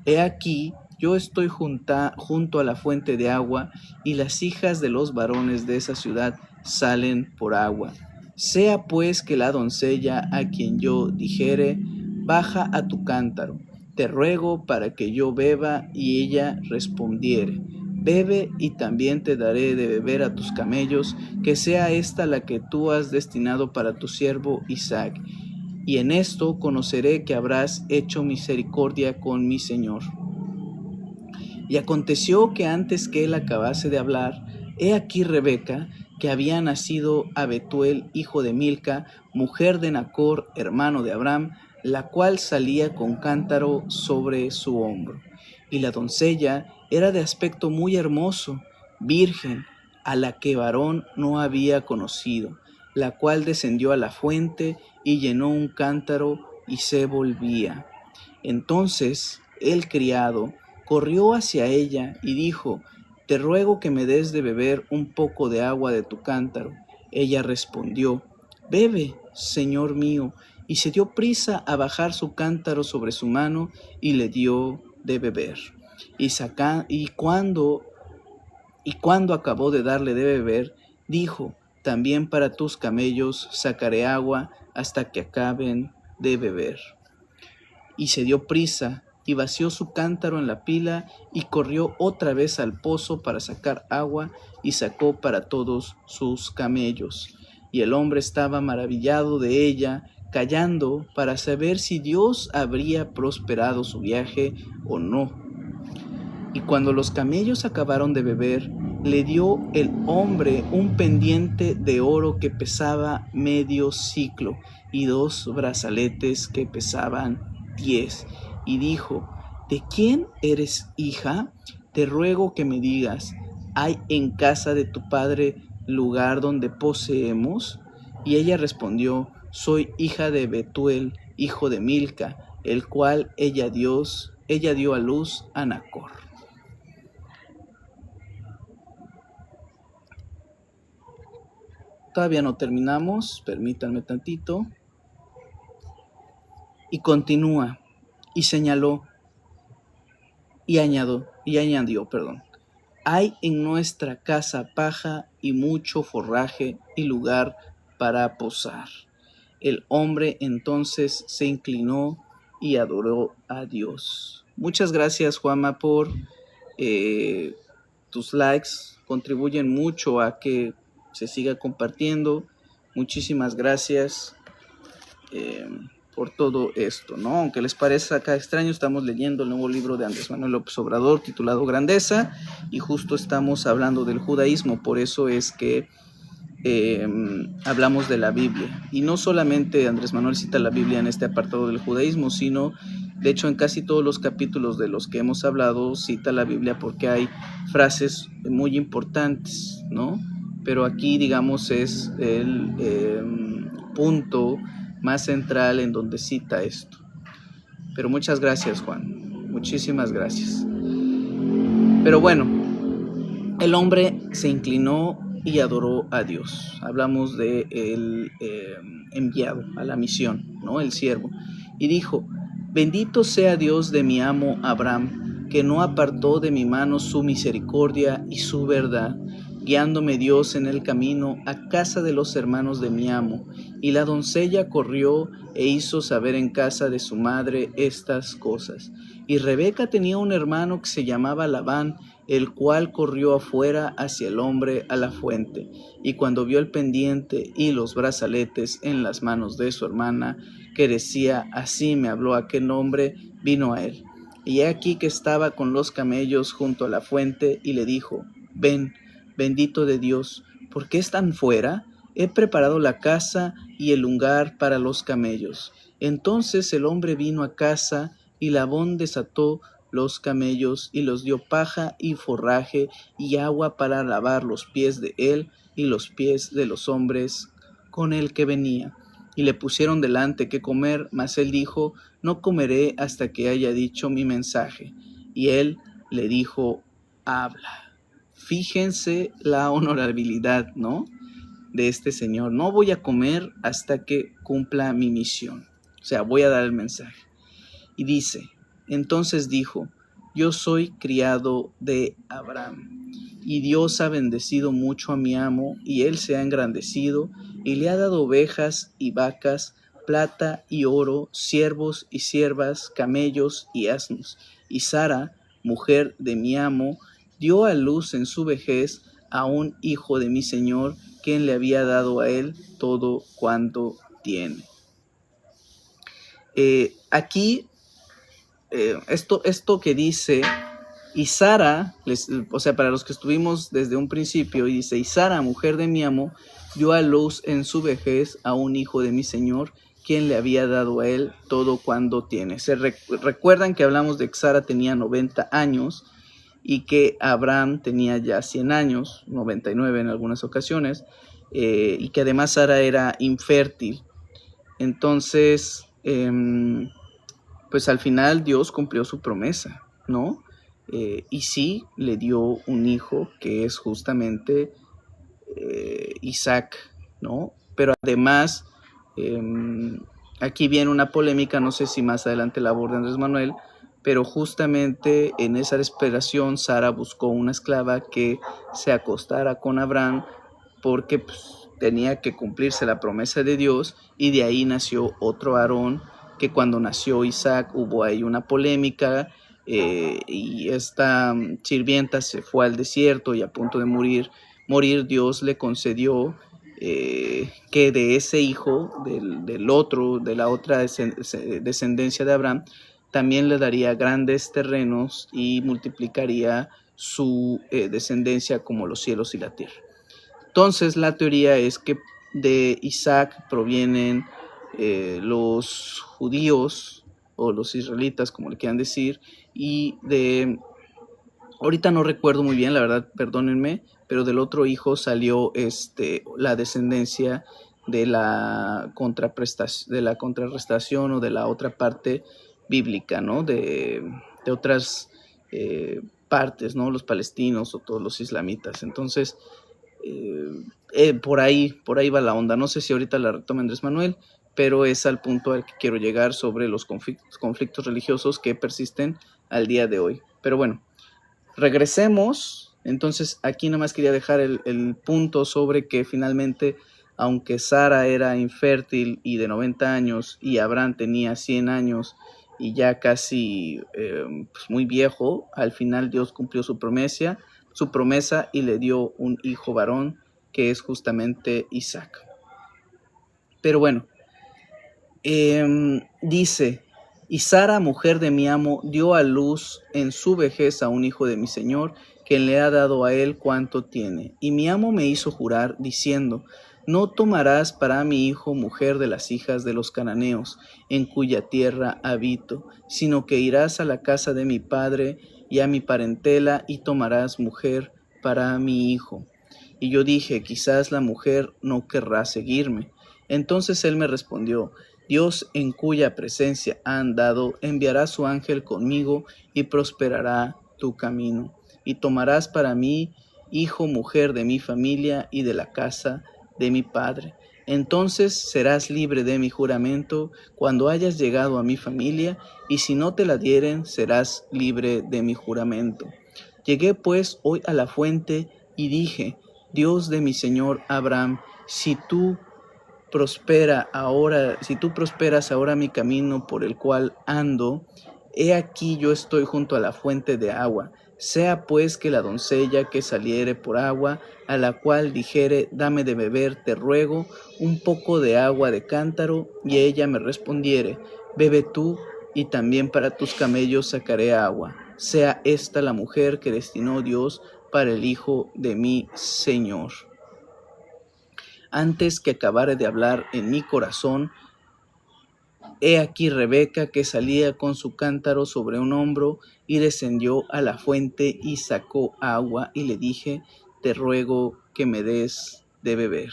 He aquí, yo estoy junto a la fuente de agua, y las hijas de los varones de esa ciudad salen por agua. Sea pues que la doncella a quien yo dijere, baja a tu cántaro, te ruego para que yo beba, y ella respondiere, bebe, y también te daré de beber a tus camellos, que sea esta la que tú has destinado para tu siervo Isaac. Y en esto conoceré que habrás hecho misericordia con mi señor. Y aconteció que antes que él acabase de hablar, he aquí Rebeca, que había nacido a Betuel, hijo de Milca, mujer de Nacor, hermano de Abraham, la cual salía con cántaro sobre su hombro. Y la doncella era de aspecto muy hermoso, virgen, a la que varón no había conocido, la cual descendió a la fuente y llenó un cántaro y se volvía. Entonces el criado corrió hacia ella y dijo, te ruego que me des de beber un poco de agua de tu cántaro. Ella respondió, bebe, señor mío, y se dio prisa a bajar su cántaro sobre su mano y le dio de beber. Y cuando acabó de darle de beber, dijo, también para tus camellos sacaré agua hasta que acaben de beber. Y se dio prisa y vació su cántaro en la pila y corrió otra vez al pozo para sacar agua y sacó para todos sus camellos. Y el hombre estaba maravillado de ella, callando para saber si Dios habría prosperado su viaje o no. Y cuando los camellos acabaron de beber, le dio el hombre un pendiente de oro que pesaba medio siclo y 2 brazaletes que pesaban 10. Y dijo, ¿de quién eres hija? Te ruego que me digas, ¿hay en casa de tu padre lugar donde poseemos? Y ella respondió, soy hija de Betuel, hijo de Milca, el cual ella dio a luz a Nacor. Todavía no terminamos, permítanme tantito. Y continúa, y señaló, y añadió, hay en nuestra casa paja y mucho forraje y lugar para posar. El hombre entonces se inclinó y adoró a Dios. Muchas gracias, Juanma, por tus likes. Contribuyen mucho a que se siga compartiendo. Muchísimas gracias por todo esto, ¿no? Aunque les parezca acá extraño, estamos leyendo el nuevo libro de Andrés Manuel López Obrador titulado Grandeza, y justo estamos hablando del judaísmo. Por eso es que hablamos de la Biblia. Y no solamente Andrés Manuel cita la Biblia en este apartado del judaísmo, sino de hecho en casi todos los capítulos de los que hemos hablado cita la Biblia, porque hay frases muy importantes, ¿no? Pero aquí, digamos, es el punto más central en donde cita esto. Pero muchas gracias, Juan, muchísimas gracias. Pero bueno, el hombre se inclinó y adoró a Dios. Hablamos de el enviado a la misión, ¿no? El siervo. Y dijo, bendito sea Dios de mi amo Abraham, que no apartó de mi mano su misericordia y su verdad, guiándome Dios en el camino a casa de los hermanos de mi amo. Y la doncella corrió e hizo saber en casa de su madre estas cosas. Y Rebeca tenía un hermano que se llamaba Labán, el cual corrió afuera hacia el hombre a la fuente, y cuando vio el pendiente y los brazaletes en las manos de su hermana, que decía, así me habló aquel hombre, vino a él. Y he aquí que estaba con los camellos junto a la fuente, y le dijo, ven, bendito de Dios, ¿por qué están fuera? He preparado la casa y el lugar para los camellos. Entonces el hombre vino a casa, y Labán desató los camellos y los dio paja y forraje y agua para lavar los pies de él y los pies de los hombres con el que venía. Y le pusieron delante qué comer, mas él dijo: no comeré hasta que haya dicho mi mensaje. Y él le dijo: habla. Fíjense la honorabilidad, ¿no?, de este señor. No voy a comer hasta que cumpla mi misión. O sea, voy a dar el mensaje. Y dice: entonces dijo: yo soy criado de Abraham, y Dios ha bendecido mucho a mi amo, y él se ha engrandecido, y le ha dado ovejas y vacas, plata y oro, siervos y siervas, camellos y asnos. Y Sara, mujer de mi amo, dio a luz en su vejez a un hijo de mi señor, quien le había dado a él todo cuanto tiene. Aquí, esto que dice, y Sara, o sea, para los que estuvimos desde un principio, y dice: y Sara, mujer de mi amo, dio a luz en su vejez a un hijo de mi señor, quien le había dado a él todo cuanto tiene. Recuerdan que hablamos de que Sara tenía 90 años y que Abraham tenía ya 100 años, 99 en algunas ocasiones, y que además Sara era infértil. Entonces, pues al final Dios cumplió su promesa, ¿no? Y sí, le dio un hijo que es justamente Isaac, ¿no? Pero además, aquí viene una polémica, no sé si más adelante la aborda Andrés Manuel, pero justamente en esa desesperación Sara buscó una esclava que se acostara con Abraham, porque pues, tenía que cumplirse la promesa de Dios, y de ahí nació otro Aarón, que cuando nació Isaac hubo ahí una polémica, y esta sirvienta se fue al desierto y a punto de morir, Dios le concedió que de ese hijo, del otro, de la otra descendencia de Abraham, también le daría grandes terrenos y multiplicaría su descendencia como los cielos y la tierra. Entonces la teoría es que de Isaac provienen los judíos o los israelitas, como le quieran decir, y ahorita no recuerdo muy bien, la verdad, perdónenme, pero del otro hijo salió la descendencia de la contrarrestación o de la otra parte bíblica, ¿no? De otras partes, ¿no? Los palestinos o todos los islamitas. Entonces, por ahí va la onda. No sé si ahorita la retoma Andrés Manuel, pero es al punto al que quiero llegar sobre los conflictos religiosos que persisten al día de hoy. Pero bueno, regresemos. Entonces aquí nada más quería dejar el punto sobre que finalmente, aunque Sara era infértil y de 90 años y Abraham tenía 100 años y ya casi pues muy viejo, al final Dios cumplió su promesa y le dio un hijo varón, que es justamente Isaac. Pero bueno, dice: y Sara, mujer de mi amo, dio a luz en su vejez a un hijo de mi señor, quien le ha dado a él cuanto tiene. Y mi amo me hizo jurar, diciendo: no tomarás para mi hijo mujer de las hijas de los cananeos, en cuya tierra habito, sino que irás a la casa de mi padre y a mi parentela, y tomarás mujer para mi hijo. Y yo dije: quizás la mujer no querrá seguirme. Entonces él me respondió: Dios, en cuya presencia ha andado, enviará su ángel conmigo y prosperará tu camino. Y tomarás para mí hijo, mujer de mi familia y de la casa de mi padre. Entonces serás libre de mi juramento cuando hayas llegado a mi familia, y si no te la dieren, serás libre de mi juramento. Llegué pues hoy a la fuente y dije: Dios de mi señor Abraham, si tú prosperas ahora mi camino por el cual ando, he aquí yo estoy junto a la fuente de agua. Sea pues que la doncella que saliere por agua, a la cual dijere: dame de beber, te ruego, un poco de agua de cántaro, y ella me respondiere: bebe tú, y también para tus camellos sacaré agua. Sea esta la mujer que destinó Dios para el hijo de mi Señor. Antes que acabare de hablar en mi corazón, he aquí Rebeca, que salía con su cántaro sobre un hombro, y descendió a la fuente y sacó agua, y le dije: te ruego que me des de beber.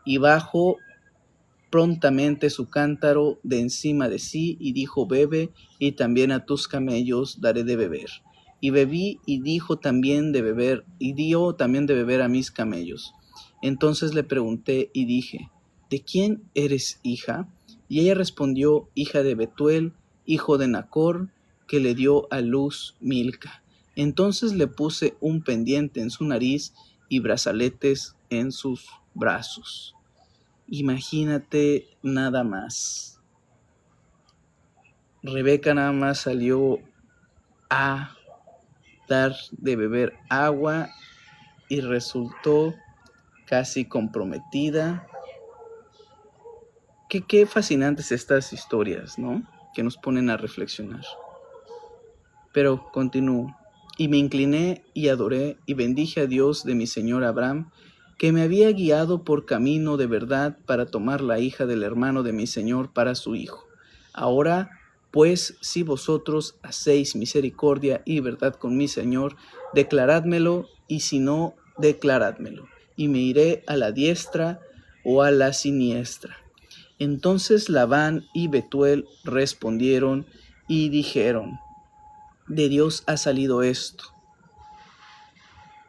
y bajó prontamente su cántaro de encima de sí, y dijo: bebe, y también a tus camellos daré de beber. Y bebí, y dijo también de beber, y dio también de beber a mis camellos. Entonces le pregunté y dije: ¿de quién eres hija? Y ella respondió: hija de Betuel, hijo de Nacor, que le dio a luz Milca. Entonces le puse un pendiente en su nariz y brazaletes en sus brazos. Imagínate nada más. Rebeca nada más salió a dar de beber agua y resultó casi comprometida. Qué fascinantes estas historias, ¿no? Que nos ponen a reflexionar. Pero continúo. Y me incliné y adoré y bendije a Dios de mi señor Abraham, que me había guiado por camino de verdad para tomar la hija del hermano de mi señor para su hijo. Ahora, pues, si vosotros hacéis misericordia y verdad con mi señor, declarádmelo, y si no, declarádmelo, y me iré a la diestra o a la siniestra. Entonces Labán y Betuel respondieron y dijeron: de Dios ha salido esto.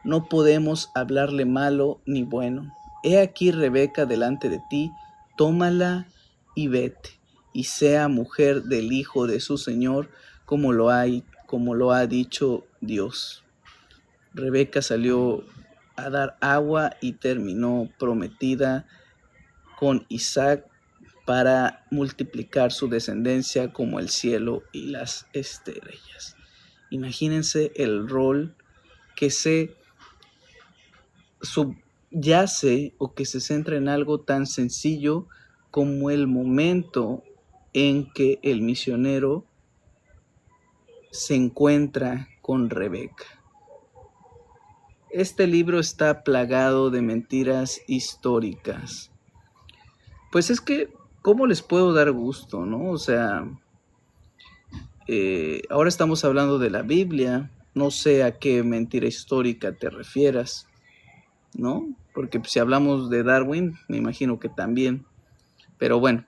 No podemos hablarle malo ni bueno. He aquí Rebeca delante de ti, tómala y vete, y sea mujer del hijo de su señor, como lo ha dicho Dios. Rebeca salió a dar agua y terminó prometida con Isaac para multiplicar su descendencia como el cielo y las estrellas. Imagínense el rol que se subyace o que se centra en algo tan sencillo como el momento en que el misionero se encuentra con Rebeca. Este libro está plagado de mentiras históricas. Pues es que, ¿cómo les puedo dar gusto, no? O sea, ahora estamos hablando de la Biblia. No sé a qué mentira histórica te refieras, ¿no? Porque si hablamos de Darwin, me imagino que también. Pero bueno,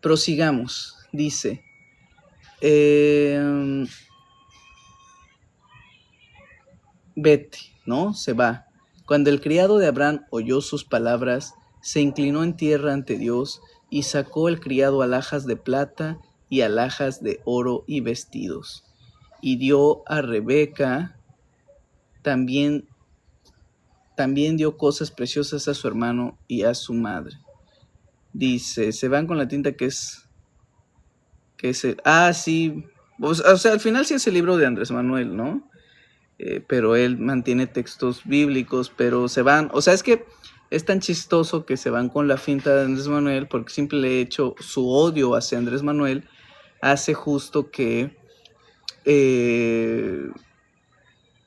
prosigamos. Dice, vete, ¿no? Se va. Cuando el criado de Abraham oyó sus palabras, se inclinó en tierra ante Dios, y sacó el criado alhajas de plata y alhajas de oro y vestidos. Y dio a Rebeca también dio cosas preciosas a su hermano y a su madre. Dice, se van con la tinta que es sí, o sea, al final sí es el libro de Andrés Manuel, ¿no? Pero él mantiene textos bíblicos, pero se van, o sea, es que es tan chistoso que se van con la finta de Andrés Manuel, porque simple hecho su odio hacia Andrés Manuel hace justo que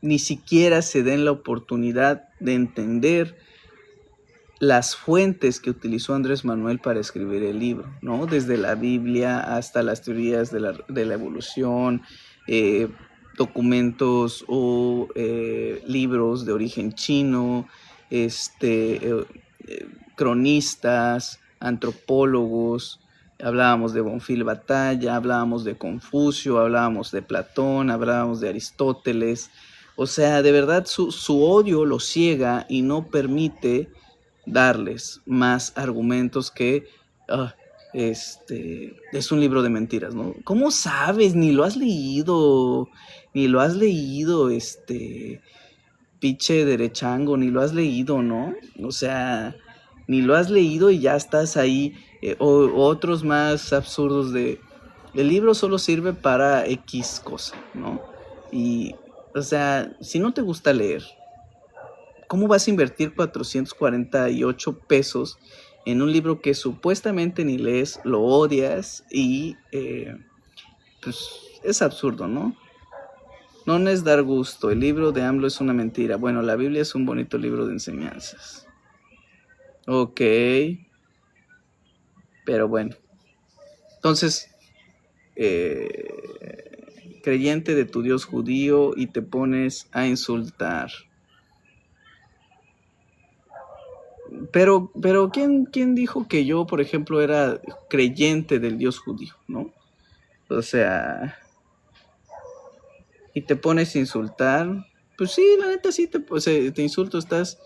ni siquiera se den la oportunidad de entender las fuentes que utilizó Andrés Manuel para escribir el libro, ¿no? Desde la Biblia hasta las teorías de la evolución, documentos o libros de origen chino, cronistas, antropólogos. Hablábamos de Bonfil Batalla, hablábamos de Confucio, hablábamos de Platón, hablábamos de Aristóteles. O sea, de verdad su odio lo ciega y no permite darles más argumentos que es un libro de mentiras, ¿no? ¿Cómo sabes? Ni lo has leído, pinche derechango, ni lo has leído, ¿no? O sea, ni lo has leído y ya estás ahí. O otros más absurdos de, el libro solo sirve para X cosa, ¿no? Y, o sea, si no te gusta leer, ¿cómo vas a invertir 448 pesos en un libro que supuestamente ni lees, lo odias y pues es absurdo, ¿no? No es dar gusto, el libro de AMLO es una mentira. Bueno, la Biblia es un bonito libro de enseñanzas. Ok, pero bueno. Entonces, creyente de tu Dios judío y te pones a insultar. Pero ¿quién dijo que yo, por ejemplo, era creyente del Dios judío, ¿no? O sea, y te pones a insultar. Pues sí, la neta sí te insulto, estás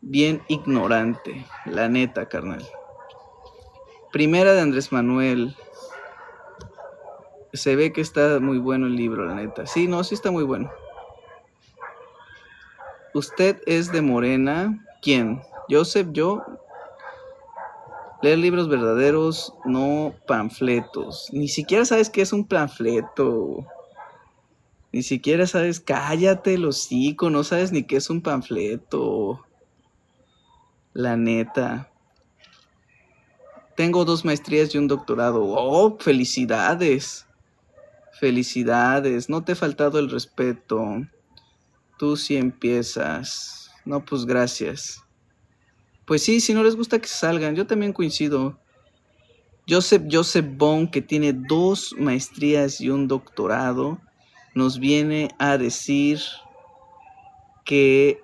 bien ignorante, la neta, carnal. Primera de Andrés Manuel. Se ve que está muy bueno el libro, la neta. Sí, no, sí está muy bueno. ¿Usted es de Morena? ¿Quién? Joseph, yo. Leer libros verdaderos, no panfletos. Ni siquiera sabes qué es un panfleto. Ni siquiera sabes, cállate el hocico, no sabes ni qué es un panfleto. La neta. Tengo 2 maestrías y un doctorado. ¡Oh, felicidades! Felicidades, no te he faltado el respeto. Tú sí empiezas. No, pues gracias. Pues sí, si no les gusta que salgan, yo también coincido. Joseph Bond, que tiene 2 maestrías y un doctorado, nos viene a decir que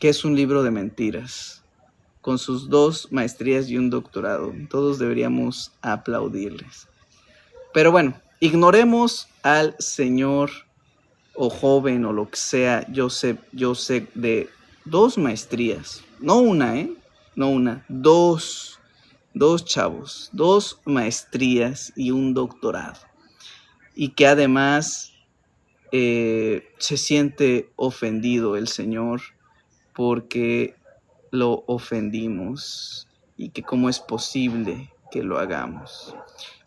es un libro de mentiras, con sus 2 maestrías y un doctorado. Todos deberíamos aplaudirles. Pero bueno, ignoremos al señor o joven o lo que sea, Joseph de 2 maestrías. No una, no una, 2 chavos, 2 maestrías y un doctorado. Y que además se siente ofendido el señor porque lo ofendimos y que cómo es posible que lo hagamos.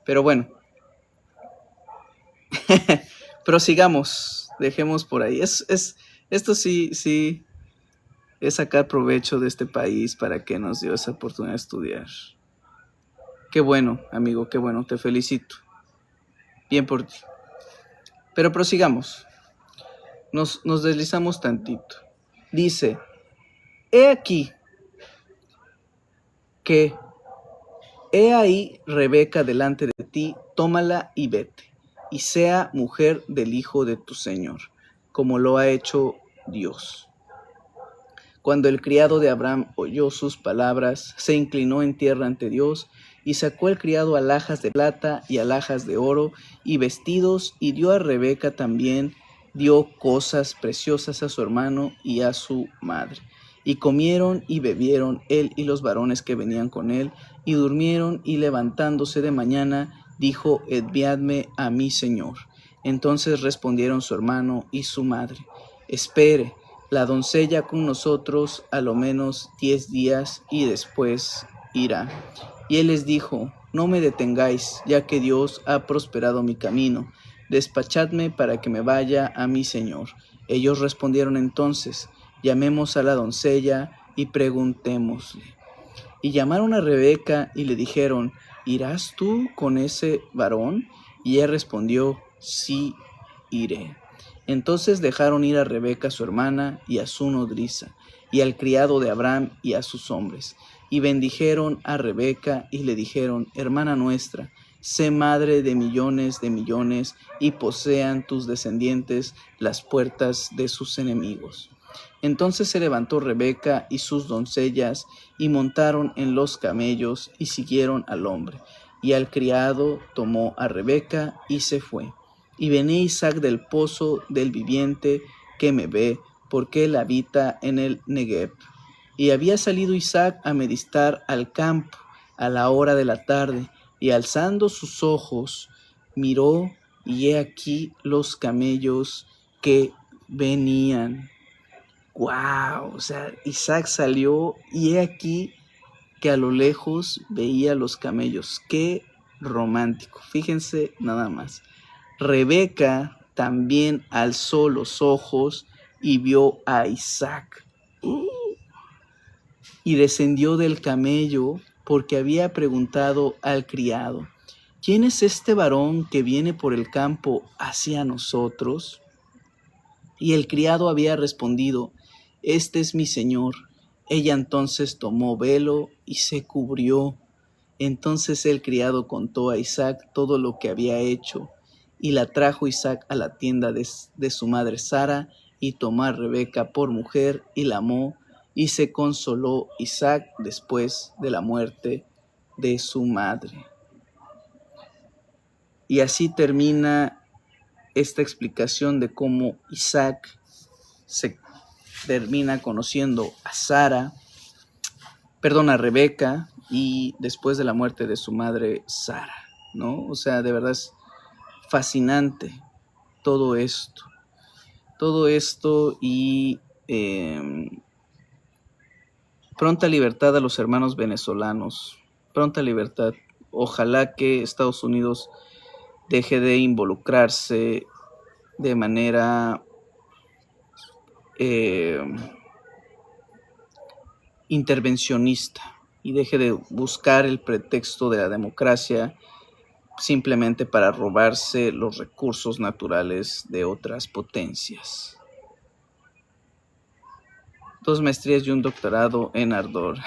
Pero bueno, prosigamos, dejemos por ahí. Esto sí es sacar provecho de este país para que nos dio esa oportunidad de estudiar. Qué bueno, amigo, qué bueno, te felicito. Bien por ti. Pero prosigamos. Nos deslizamos tantito. Dice, he aquí que he ahí Rebeca delante de ti, tómala y vete, y sea mujer del hijo de tu señor, como lo ha hecho Dios. Cuando el criado de Abraham oyó sus palabras, se inclinó en tierra ante Dios, y sacó el criado alhajas de plata y alhajas de oro y vestidos, y dio a Rebeca también, dio cosas preciosas a su hermano y a su madre. Y comieron y bebieron él y los varones que venían con él, y durmieron, y levantándose de mañana, dijo, enviadme a mi señor. Entonces respondieron su hermano y su madre, espere la doncella con nosotros a lo menos 10 días y después irá. Y él les dijo, no me detengáis, ya que Dios ha prosperado mi camino. Despachadme para que me vaya a mi señor. Ellos respondieron entonces, llamemos a la doncella y preguntémosle. Y llamaron a Rebeca y le dijeron, ¿irás tú con ese varón? Y ella respondió, sí, iré. Entonces dejaron ir a Rebeca su hermana y a su nodriza, y al criado de Abraham y a sus hombres. Y bendijeron a Rebeca y le dijeron, hermana nuestra, sé madre de millones, y posean tus descendientes las puertas de sus enemigos. Entonces se levantó Rebeca y sus doncellas, y montaron en los camellos, y siguieron al hombre. Y al criado tomó a Rebeca y se fue. Y venía Isaac del pozo del viviente que me ve, porque él habita en el Negev. Y había salido Isaac a medistar al campo a la hora de la tarde, y alzando sus ojos, miró, y he aquí los camellos que venían. ¡Wow! O sea, Isaac salió y he aquí que a lo lejos veía los camellos. ¡Qué romántico! Fíjense nada más. Rebeca también alzó los ojos y vio a Isaac. Y descendió del camello porque había preguntado al criado, ¿quién es este varón que viene por el campo hacia nosotros? Y el criado había respondido, este es mi señor. Ella entonces tomó velo y se cubrió. Entonces el criado contó a Isaac todo lo que había hecho, y la trajo Isaac a la tienda de su madre Sara, y tomó a Rebeca por mujer, y la amó, y se consoló Isaac después de la muerte de su madre. Y así termina esta explicación de cómo Isaac se termina conociendo a Rebeca, y después de la muerte de su madre Sara, ¿no? O sea, de verdad es fascinante todo esto y pronta libertad a los hermanos venezolanos, pronta libertad. Ojalá que Estados Unidos deje de involucrarse de manera intervencionista y deje de buscar el pretexto de la democracia simplemente para robarse los recursos naturales de otras potencias. 2 maestrías y un doctorado en ardor.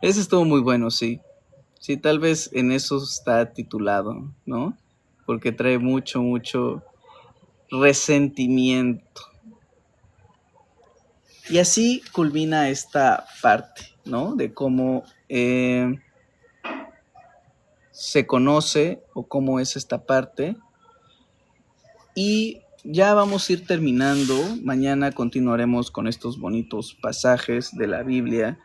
Ese estuvo muy bueno, sí. Sí, tal vez en eso está titulado, ¿no? Porque trae mucho resentimiento. Y así culmina esta parte, ¿no? De cómo se conoce o cómo es esta parte. Y ya vamos a ir terminando. Mañana continuaremos con estos bonitos pasajes de la Biblia.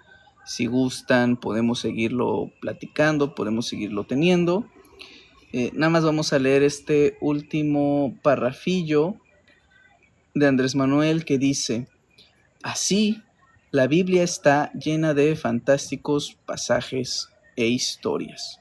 Si gustan, podemos seguirlo platicando, podemos seguirlo teniendo. Nada más vamos a leer este último parrafillo de Andrés Manuel que dice: así, la Biblia está llena de fantásticos pasajes e historias.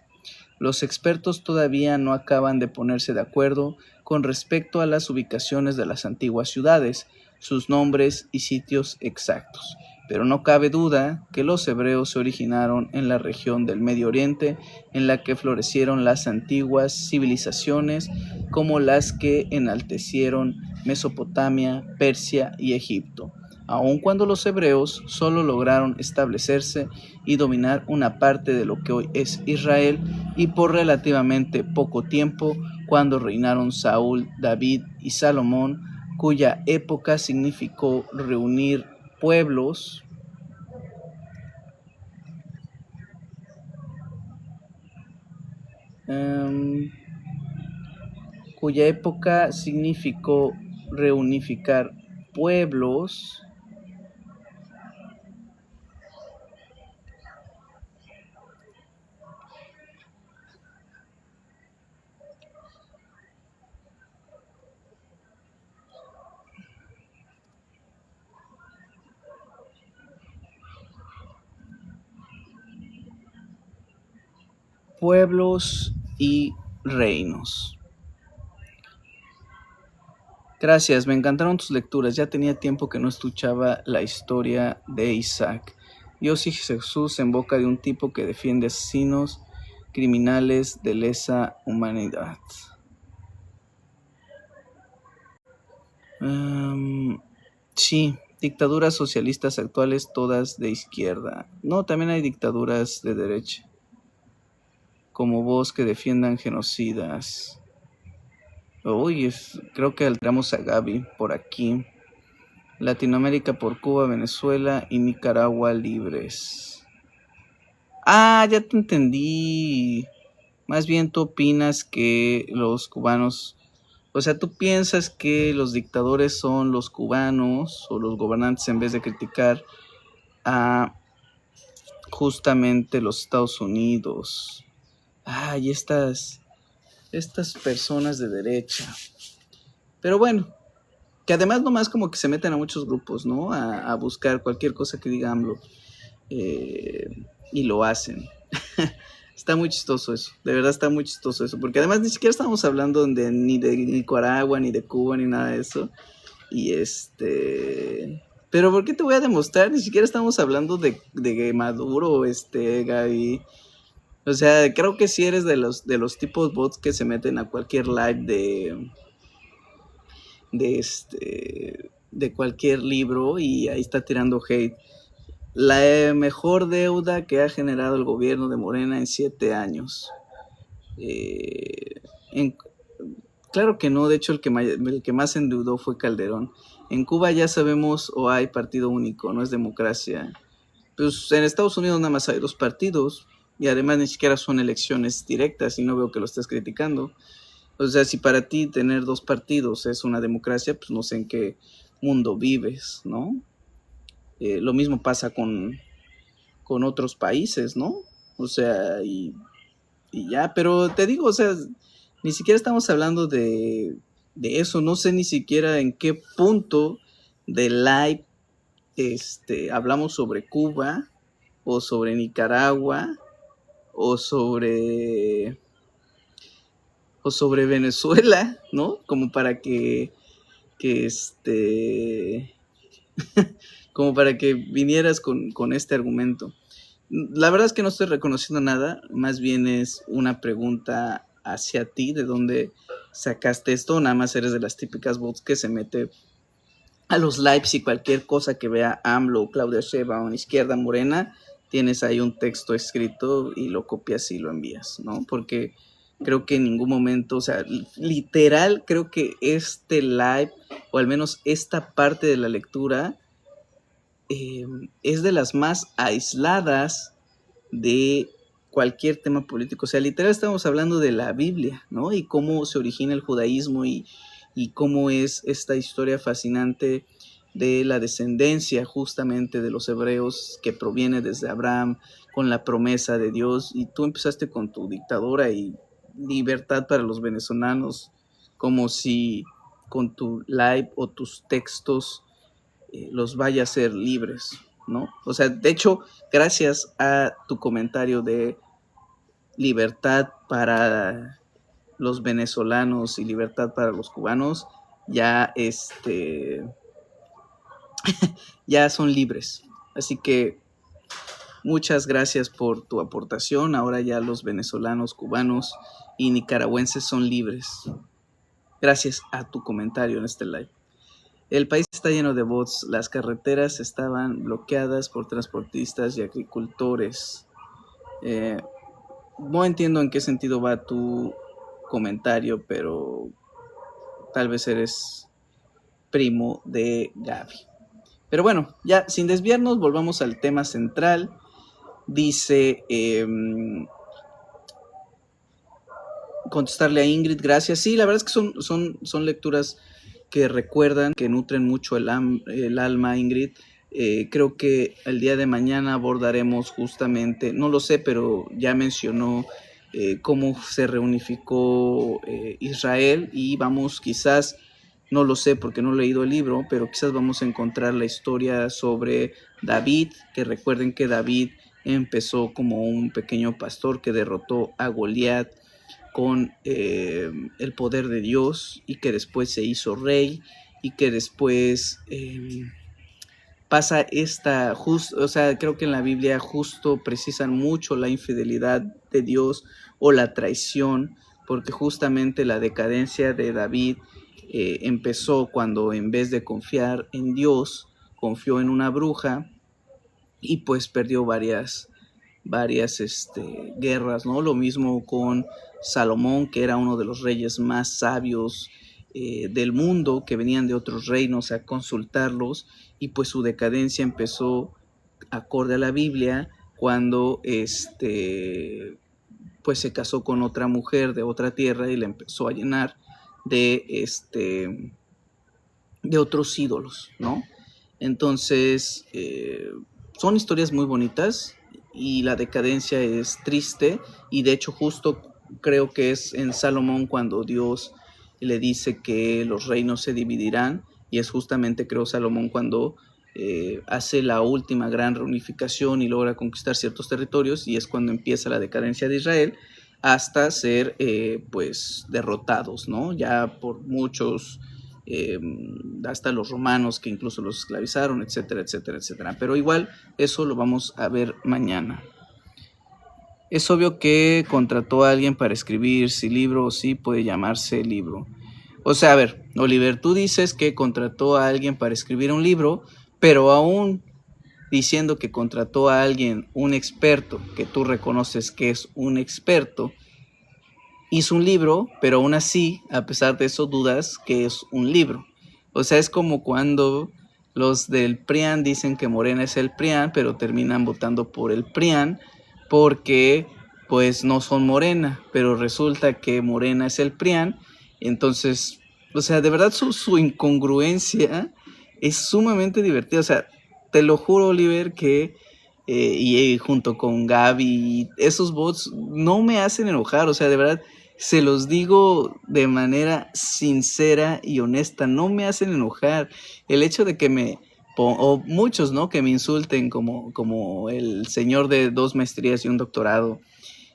Los expertos todavía no acaban de ponerse de acuerdo con respecto a las ubicaciones de las antiguas ciudades, sus nombres y sitios exactos. Pero no cabe duda que los hebreos se originaron en la región del Medio Oriente, en la que florecieron las antiguas civilizaciones como las que enaltecieron Mesopotamia, Persia y Egipto, aun cuando los hebreos solo lograron establecerse y dominar una parte de lo que hoy es Israel, y por relativamente poco tiempo, cuando reinaron Saúl, David y Salomón, cuya época significó reunir pueblos reunificar pueblos y reinos. Gracias, me encantaron tus lecturas. Ya tenía tiempo que no escuchaba la historia de Isaac. Dios y Jesús en boca de un tipo que defiende asesinos, criminales de lesa humanidad. Sí, dictaduras socialistas actuales, todas de izquierda. No, también hay dictaduras de derecha, como vos, que defiendan genocidas. Uy, creo que alteramos a Gaby por aquí. Latinoamérica por Cuba, Venezuela y Nicaragua libres. Ah, ya te entendí. Más bien tú opinas que los cubanos, o sea, tú piensas que los dictadores son los cubanos o los gobernantes, en vez de criticar a justamente los Estados Unidos. Y estas personas de derecha. Pero bueno, que además nomás como que se meten a muchos grupos, ¿no? A buscar cualquier cosa que diga AMLO. Y lo hacen. Está muy chistoso eso, de verdad está muy chistoso eso, porque además ni siquiera estamos hablando ni de Nicaragua, ni de Cuba, ni nada de eso. Y pero ¿por qué te voy a demostrar? Ni siquiera estamos hablando de Maduro, Gaby. O sea, creo que sí eres de los tipos bots que se meten a cualquier live de cualquier libro y ahí está tirando hate. La mejor deuda que ha generado el gobierno de Morena en 7 años. Claro que no, de hecho el que más endeudó fue Calderón. En Cuba ya sabemos o hay partido único, no es democracia. Pues en Estados Unidos nada más hay 2 partidos y además ni siquiera son elecciones directas y no veo que lo estés criticando. O sea, si para ti tener 2 partidos es una democracia, pues no sé en qué mundo vives, ¿no? Lo mismo pasa con otros países, ¿no? O sea, y ya, pero te digo, o sea, ni siquiera estamos hablando de eso, no sé ni siquiera en qué punto del live hablamos sobre Cuba o sobre Nicaragua o sobre Venezuela, ¿no? Como para que como para que vinieras con este argumento. La verdad es que no estoy reconociendo nada, más bien es una pregunta hacia ti, de dónde sacaste esto. Nada más eres de las típicas bots que se mete a los lives y cualquier cosa que vea AMLO, Claudia Sheinbaum, Izquierda Morena, tienes ahí un texto escrito y lo copias y lo envías, ¿no? Porque creo que en ningún momento, o sea, literal, creo que este live, o al menos esta parte de la lectura, es de las más aisladas de cualquier tema político. O sea, literal estamos hablando de la Biblia, ¿no? Y cómo se origina el judaísmo y cómo es esta historia fascinante de la descendencia justamente de los hebreos que proviene desde Abraham con la promesa de Dios. Y tú empezaste con tu dictadura y libertad para los venezolanos, como si con tu live o tus textos los vaya a ser libres, ¿no? O sea, de hecho, gracias a tu comentario de libertad para los venezolanos y libertad para los cubanos, ya ya son libres. Así que muchas gracias por tu aportación. Ahora ya los venezolanos, cubanos y nicaragüenses son libres. Gracias a tu comentario en este live. El país está lleno de bots. Las carreteras estaban bloqueadas por transportistas y agricultores. No entiendo en qué sentido va tu comentario, pero tal vez eres primo de Gaby. Pero bueno, ya sin desviarnos, volvamos al tema central. Dice, contestarle a Ingrid, gracias. Sí, la verdad es que son lecturas que recuerdan, que nutren mucho el alma, Ingrid. Creo que el día de mañana abordaremos justamente, no lo sé, pero ya mencionó cómo se reunificó Israel y vamos quizás, no lo sé porque no he leído el libro, pero quizás vamos a encontrar la historia sobre David, que recuerden que David empezó como un pequeño pastor que derrotó a Goliat con el poder de Dios y que después se hizo rey y que después pasa o sea, creo que en la Biblia justo precisan mucho la infidelidad de Dios o la traición, porque justamente la decadencia de David empezó cuando en vez de confiar en Dios, confió en una bruja y pues perdió varias guerras, ¿no? Lo mismo con Salomón, que era uno de los reyes más sabios del mundo, que venían de otros reinos a consultarlos, y pues su decadencia empezó acorde a la Biblia cuando pues se casó con otra mujer de otra tierra y la empezó a llenar de otros ídolos, ¿no? Entonces son historias muy bonitas y la decadencia es triste, y de hecho justo creo que es en Salomón cuando Dios le dice que los reinos se dividirán, y es justamente, creo, Salomón cuando hace la última gran reunificación y logra conquistar ciertos territorios, y es cuando empieza la decadencia de Israel hasta ser pues derrotados, ¿no? Ya por muchos, hasta los romanos que incluso los esclavizaron, etcétera, etcétera, etcétera. Pero igual eso lo vamos a ver mañana. Es obvio que contrató a alguien para escribir, si libro o sí puede llamarse libro. O sea, a ver, Oliver, tú dices que contrató a alguien para escribir un libro, pero aún diciendo que contrató a alguien, un experto, que tú reconoces que es un experto, hizo un libro, pero aún así, a pesar de eso, dudas que es un libro. O sea, es como cuando los del PRIAN dicen que Morena es el PRIAN, pero terminan votando por el PRIAN porque pues no son Morena, pero resulta que Morena es el PRIAN. Entonces, o sea, de verdad su incongruencia es sumamente divertida. O sea, te lo juro, Oliver, que y junto con Gaby, esos bots no me hacen enojar. O sea, de verdad, se los digo de manera sincera y honesta, no me hacen enojar. El hecho de que o muchos, ¿no? Que me insulten como el señor de 2 maestrías y un doctorado.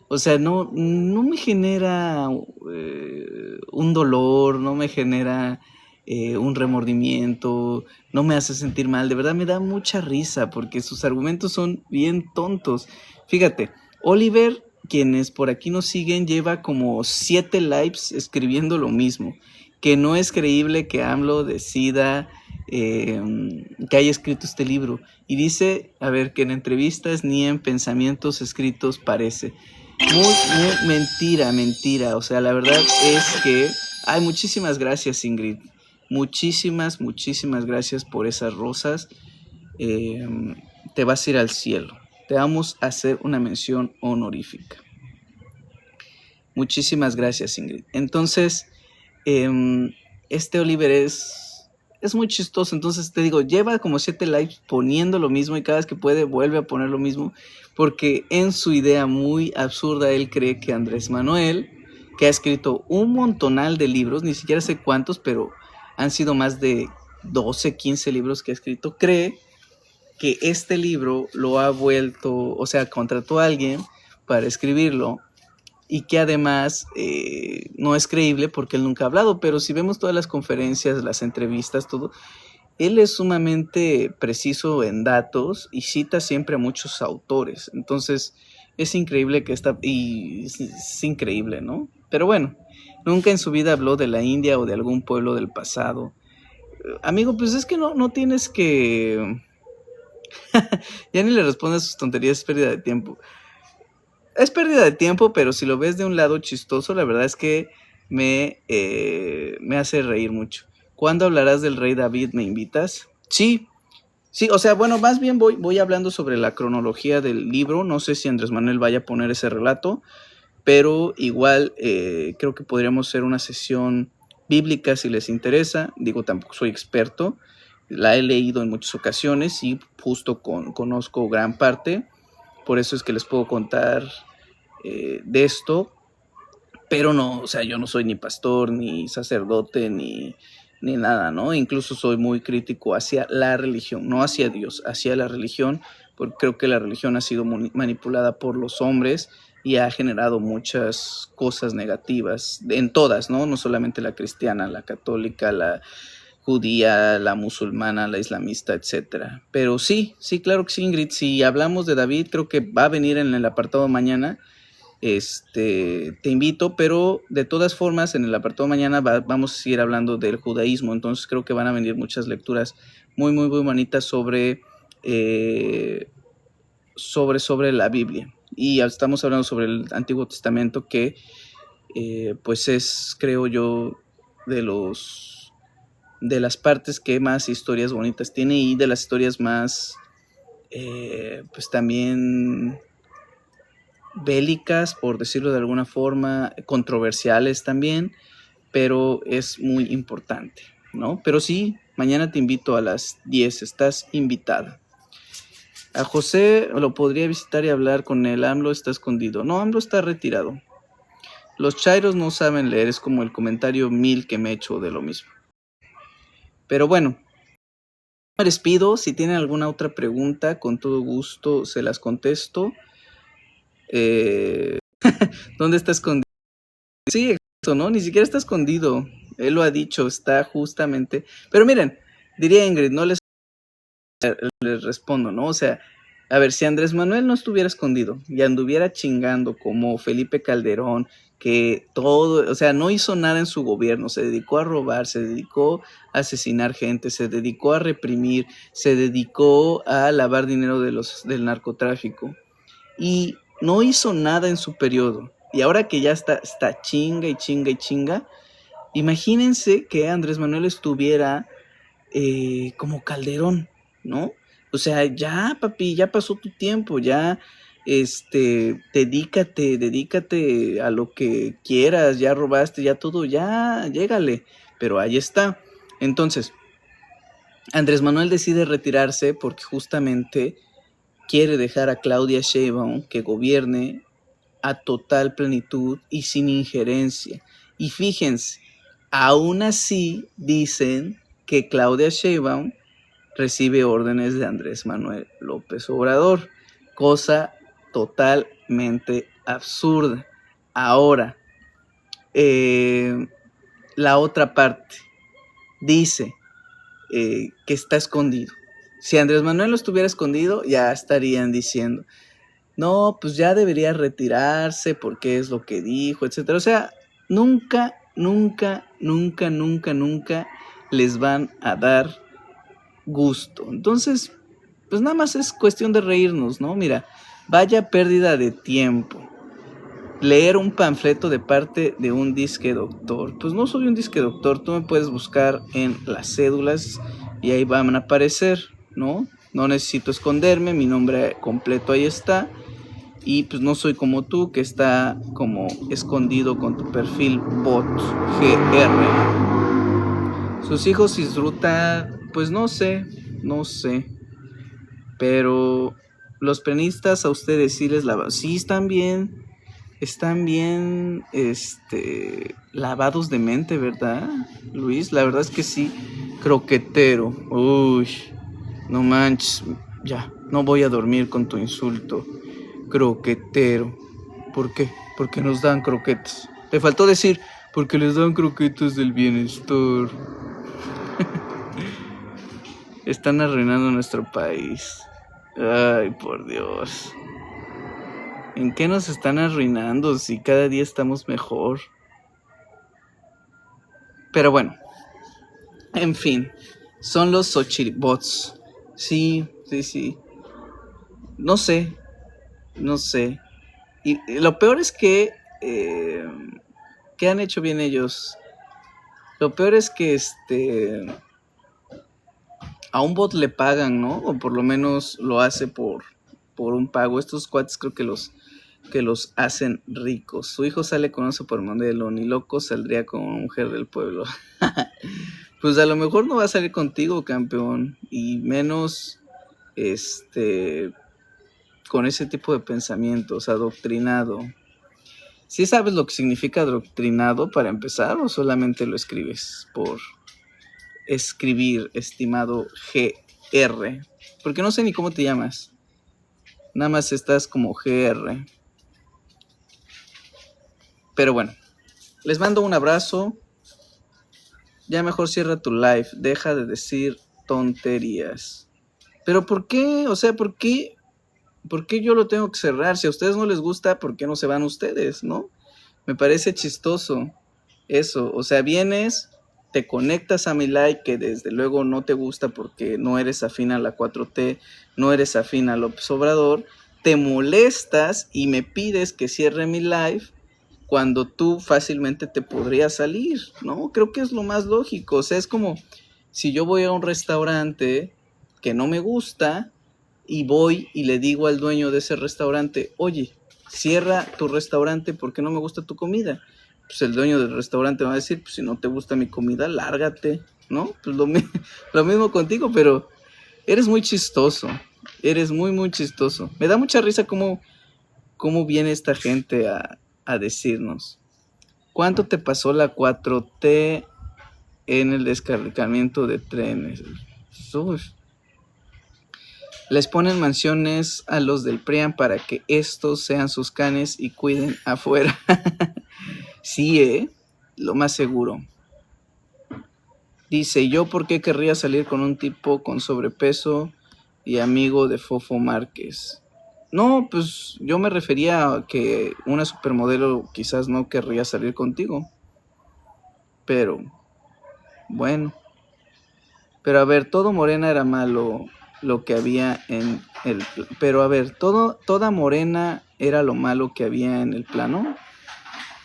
O sea, no me genera un dolor, no me genera un remordimiento, no me hace sentir mal. De verdad me da mucha risa porque sus argumentos son bien tontos. Fíjate, Oliver, quienes por aquí nos siguen, lleva como 7 lives escribiendo lo mismo. Que no es creíble que AMLO decida que haya escrito este libro. Y dice, a ver, que en entrevistas ni en pensamientos escritos parece. Muy mentira. O sea, la verdad es que... Ay, muchísimas gracias, Ingrid. Muchísimas gracias por esas rosas. Te vas a ir al cielo. Te vamos a hacer una mención honorífica. Muchísimas gracias, Ingrid. Entonces, este Oliver es muy chistoso. Entonces te digo, lleva como 7 lives poniendo lo mismo y cada vez que puede vuelve a poner lo mismo, porque en su idea muy absurda él cree que Andrés Manuel, que ha escrito un montonal de libros, ni siquiera sé cuántos, pero han sido más de 12, 15 libros que ha escrito, cree que este libro lo ha vuelto, o sea, contrató a alguien para escribirlo y que además no es creíble porque él nunca ha hablado, pero si vemos todas las conferencias, las entrevistas, todo, él es sumamente preciso en datos y cita siempre a muchos autores. Entonces es increíble que es increíble, ¿no? Pero bueno, nunca en su vida habló de la India o de algún pueblo del pasado. Amigo, pues es que no tienes que... Ya ni le responde a sus tonterías, es pérdida de tiempo. Es pérdida de tiempo, pero si lo ves de un lado chistoso, la verdad es que me hace reír mucho. ¿Cuándo hablarás del rey David? ¿Me invitas? Sí, o sea, bueno, más bien voy hablando sobre la cronología del libro. No sé si Andrés Manuel vaya a poner ese relato, pero igual creo que podríamos hacer una sesión bíblica si les interesa. Digo, tampoco soy experto, la he leído en muchas ocasiones y justo conozco gran parte. Por eso es que les puedo contar de esto, pero no, o sea, yo no soy ni pastor, ni sacerdote, ni nada, ¿no? Incluso soy muy crítico hacia la religión, no hacia Dios, hacia la religión, porque creo que la religión ha sido manipulada por los hombres y ha generado muchas cosas negativas, en todas, ¿no? No solamente la cristiana, la católica, la judía, la musulmana, la islamista, etcétera. Pero sí, claro que sí, Ingrid. Si hablamos de David, creo que va a venir en el apartado mañana. Te invito, pero de todas formas en el apartado mañana vamos a seguir hablando del judaísmo. Entonces creo que van a venir muchas lecturas muy bonitas sobre la Biblia. Y estamos hablando sobre el Antiguo Testamento, que pues es, creo yo, de las partes que más historias bonitas tiene y de las historias más pues también bélicas, por decirlo de alguna forma, controversiales también, pero es muy importante, ¿no? Pero sí, mañana te invito a las 10, estás invitada. A José lo podría visitar y hablar con él. AMLO está escondido. No, AMLO está retirado. Los chairos no saben leer, es como el comentario 1000 que me he hecho de lo mismo. Pero bueno, me despido. Si tienen alguna otra pregunta, con todo gusto se las contesto. ¿Dónde está escondido? Sí, exacto, ¿no? Ni siquiera está escondido. Él lo ha dicho, está justamente... Pero miren, diría Ingrid, no les respondo, ¿no? O sea, a ver, si Andrés Manuel no estuviera escondido y anduviera chingando como Felipe Calderón, que todo, o sea, no hizo nada en su gobierno, se dedicó a robar, se dedicó a asesinar gente, se dedicó a reprimir, se dedicó a lavar dinero del narcotráfico y no hizo nada en su periodo. Y ahora que ya está chinga, imagínense que Andrés Manuel estuviera como Calderón, ¿no? O sea, ya, papi, ya pasó tu tiempo, ya, dedícate a lo que quieras, ya robaste, ya todo, ya, llégale, pero ahí está. Entonces, Andrés Manuel decide retirarse porque justamente quiere dejar a Claudia Sheinbaum que gobierne a total plenitud y sin injerencia. Y fíjense, aún así dicen que Claudia Sheinbaum recibe órdenes de Andrés Manuel López Obrador, cosa totalmente absurda. Ahora, la otra parte dice que está escondido. Si Andrés Manuel lo estuviera escondido, ya estarían diciendo, no, pues ya debería retirarse porque es lo que dijo, etcétera. O sea, nunca les van a dar gusto. Entonces, pues nada más es cuestión de reírnos, ¿no? Mira, vaya pérdida de tiempo. Leer un panfleto de parte de un disque doctor. Pues no soy un disque doctor, tú me puedes buscar en las cédulas y ahí van a aparecer, ¿no? No necesito esconderme, mi nombre completo ahí está. Y pues no soy como tú, que está como escondido con tu perfil bot GR. Sus hijos disfrutan, pues no sé. Pero los penistas a ustedes sí les lavan. Sí están bien, lavados de mente, ¿verdad, Luis? La verdad es que sí, croquetero. Uy, no manches, ya, no voy a dormir con tu insulto. Croquetero. ¿Por qué? Porque nos dan croquetas. Me faltó decir, porque les dan croquetas del bienestar. Están arruinando nuestro país. Ay, por Dios. ¿En qué nos están arruinando si cada día estamos mejor? Pero bueno, en fin, son los Xochitl-bots. Sí. No sé. Y lo peor es que ¿qué han hecho bien ellos? Lo peor es que a un bot le pagan, ¿no? O por lo menos lo hace por un pago. Estos cuates creo que los hacen ricos. Su hijo sale con un supermodelo, ni loco saldría como mujer del pueblo. Pues a lo mejor no va a salir contigo, campeón, y menos con ese tipo de pensamientos, adoctrinado. ¿Sí sabes lo que significa adoctrinado para empezar o solamente lo escribes por escribir, estimado GR? Porque no sé ni cómo te llamas. Nada más estás como GR. Pero bueno, les mando un abrazo. Ya mejor cierra tu live. Deja de decir tonterías. ¿Pero por qué? O sea, ¿por qué yo lo tengo que cerrar? Si a ustedes no les gusta, ¿por qué no se van ustedes, no? Me parece chistoso eso. O sea, vienes, te conectas a mi live, que desde luego no te gusta porque no eres afín a la 4T, no eres afín a López Obrador, te molestas y me pides que cierre mi live cuando tú fácilmente te podrías salir, ¿no? Creo que es lo más lógico. O sea, es como si yo voy a un restaurante que no me gusta y voy y le digo al dueño de ese restaurante, oye, cierra tu restaurante porque no me gusta tu comida. Pues el dueño del restaurante va a decir, pues si no te gusta mi comida, lárgate, ¿no? Pues lo mismo contigo, pero eres muy chistoso, eres muy chistoso. Me da mucha risa cómo viene esta gente a decirnos, ¿cuánto te pasó la 4T en el descarrilamiento de trenes? Uf. Les ponen mansiones a los del PRIAN para que estos sean sus canes y cuiden afuera. Sí, lo más seguro. Dice, ¿yo por qué querría salir con un tipo con sobrepeso y amigo de Fofo Márquez? No, pues yo me refería a que una supermodelo quizás no querría salir contigo. Pero, bueno. Pero a ver, todo Morena era malo lo que había en el... Pero a ver, toda Morena era lo malo que había en el plano.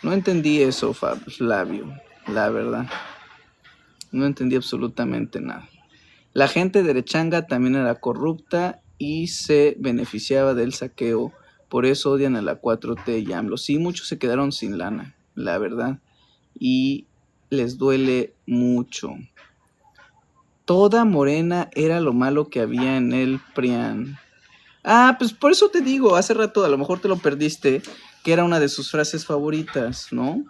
No entendí eso, Flavio, la verdad. No entendí absolutamente nada. La gente derechanga también era corrupta y se beneficiaba del saqueo. Por eso odian a la 4T y AMLO. Sí, muchos se quedaron sin lana, la verdad. Y les duele mucho. Toda Morena era lo malo que había en el PRIAN. Ah, pues por eso te digo, hace rato a lo mejor te lo perdiste, que era una de sus frases favoritas, ¿no?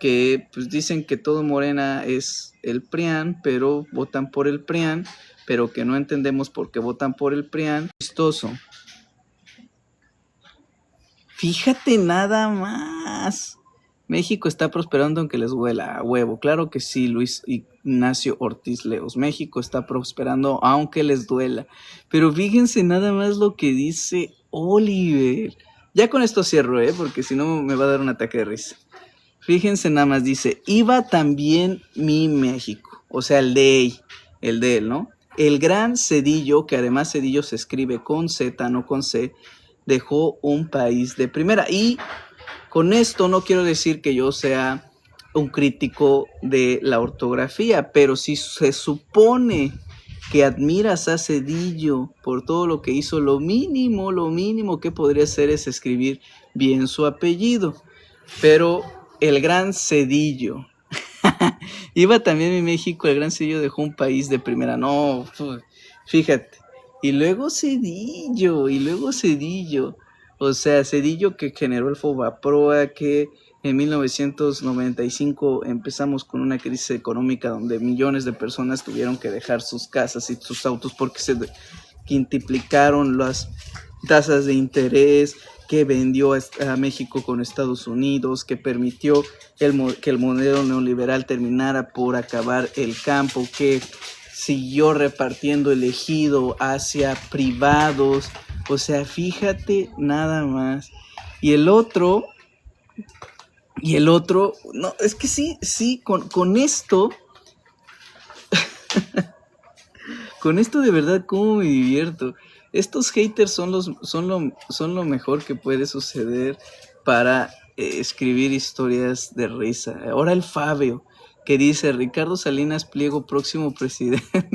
Que pues dicen que todo Morena es el PRIAN, pero votan por el PRIAN, pero que no entendemos por qué votan por el PRIAN. Chistoso. Fíjate nada más. México está prosperando aunque les huela a huevo. Claro que sí, Luis Ignacio Ortiz Leos. México está prosperando aunque les duela. Pero fíjense nada más lo que dice Oliver. Ya con esto cierro, porque si no me va a dar un ataque de risa. Fíjense nada más, dice, iba también mi México. O sea, el de él, ¿no? El gran Cedillo, que además Cedillo se escribe con Z, no con C, dejó un país de primera. Y con esto no quiero decir que yo sea un crítico de la ortografía, pero si se supone que admiras a Cedillo por todo lo que hizo, lo mínimo que podría hacer es escribir bien su apellido. Pero el gran Cedillo, iba también en México, el gran Cedillo dejó un país de primera. No, fíjate. Y luego Cedillo. O sea, Cedillo que generó el Fobaproa, que en 1995 empezamos con una crisis económica donde millones de personas tuvieron que dejar sus casas y sus autos porque se quintuplicaron las tasas de interés, que vendió a México con Estados Unidos, que permitió que el modelo neoliberal terminara por acabar el campo, que siguió repartiendo el ejido hacia privados. O sea, fíjate nada más. Y el otro, no, es que sí, con esto, con esto de verdad, cómo me divierto. Estos haters son lo mejor que puede suceder para escribir historias de risa. Ahora el Fabio, que dice, Ricardo Salinas Pliego, próximo presidente.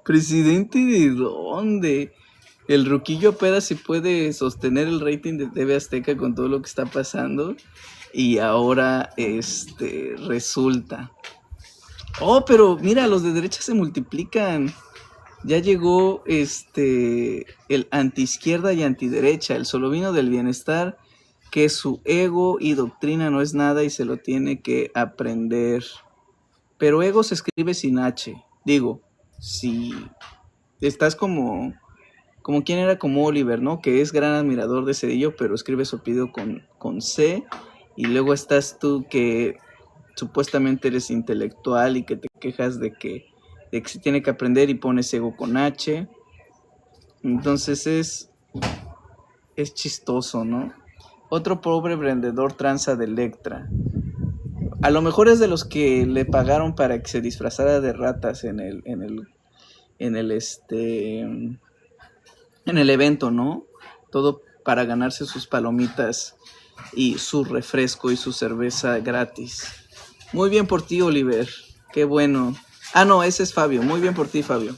¿Presidente de dónde? El Ruquillo Peda si puede sostener el rating de TV Azteca con todo lo que está pasando. Y ahora resulta. Oh, pero mira, los de derecha se multiplican. Ya llegó el antiizquierda y antiderecha, el solovino del bienestar, que su ego y doctrina no es nada y se lo tiene que aprender. Pero ego se escribe sin H. Digo, si estás como quien era como Oliver, ¿no? Que es gran admirador de Cedillo, pero escribe su apellido con C. Y luego estás tú que supuestamente eres intelectual y que te quejas de que se tiene que aprender y pones ego con H. Entonces es chistoso, ¿no? Otro pobre vendedor tranza de Electra. A lo mejor es de los que le pagaron para que se disfrazara de ratas en el evento, ¿no? Todo para ganarse sus palomitas y su refresco y su cerveza gratis. Muy bien por ti, Oliver. Qué bueno. Ah, no, ese es Fabio. Muy bien por ti, Fabio.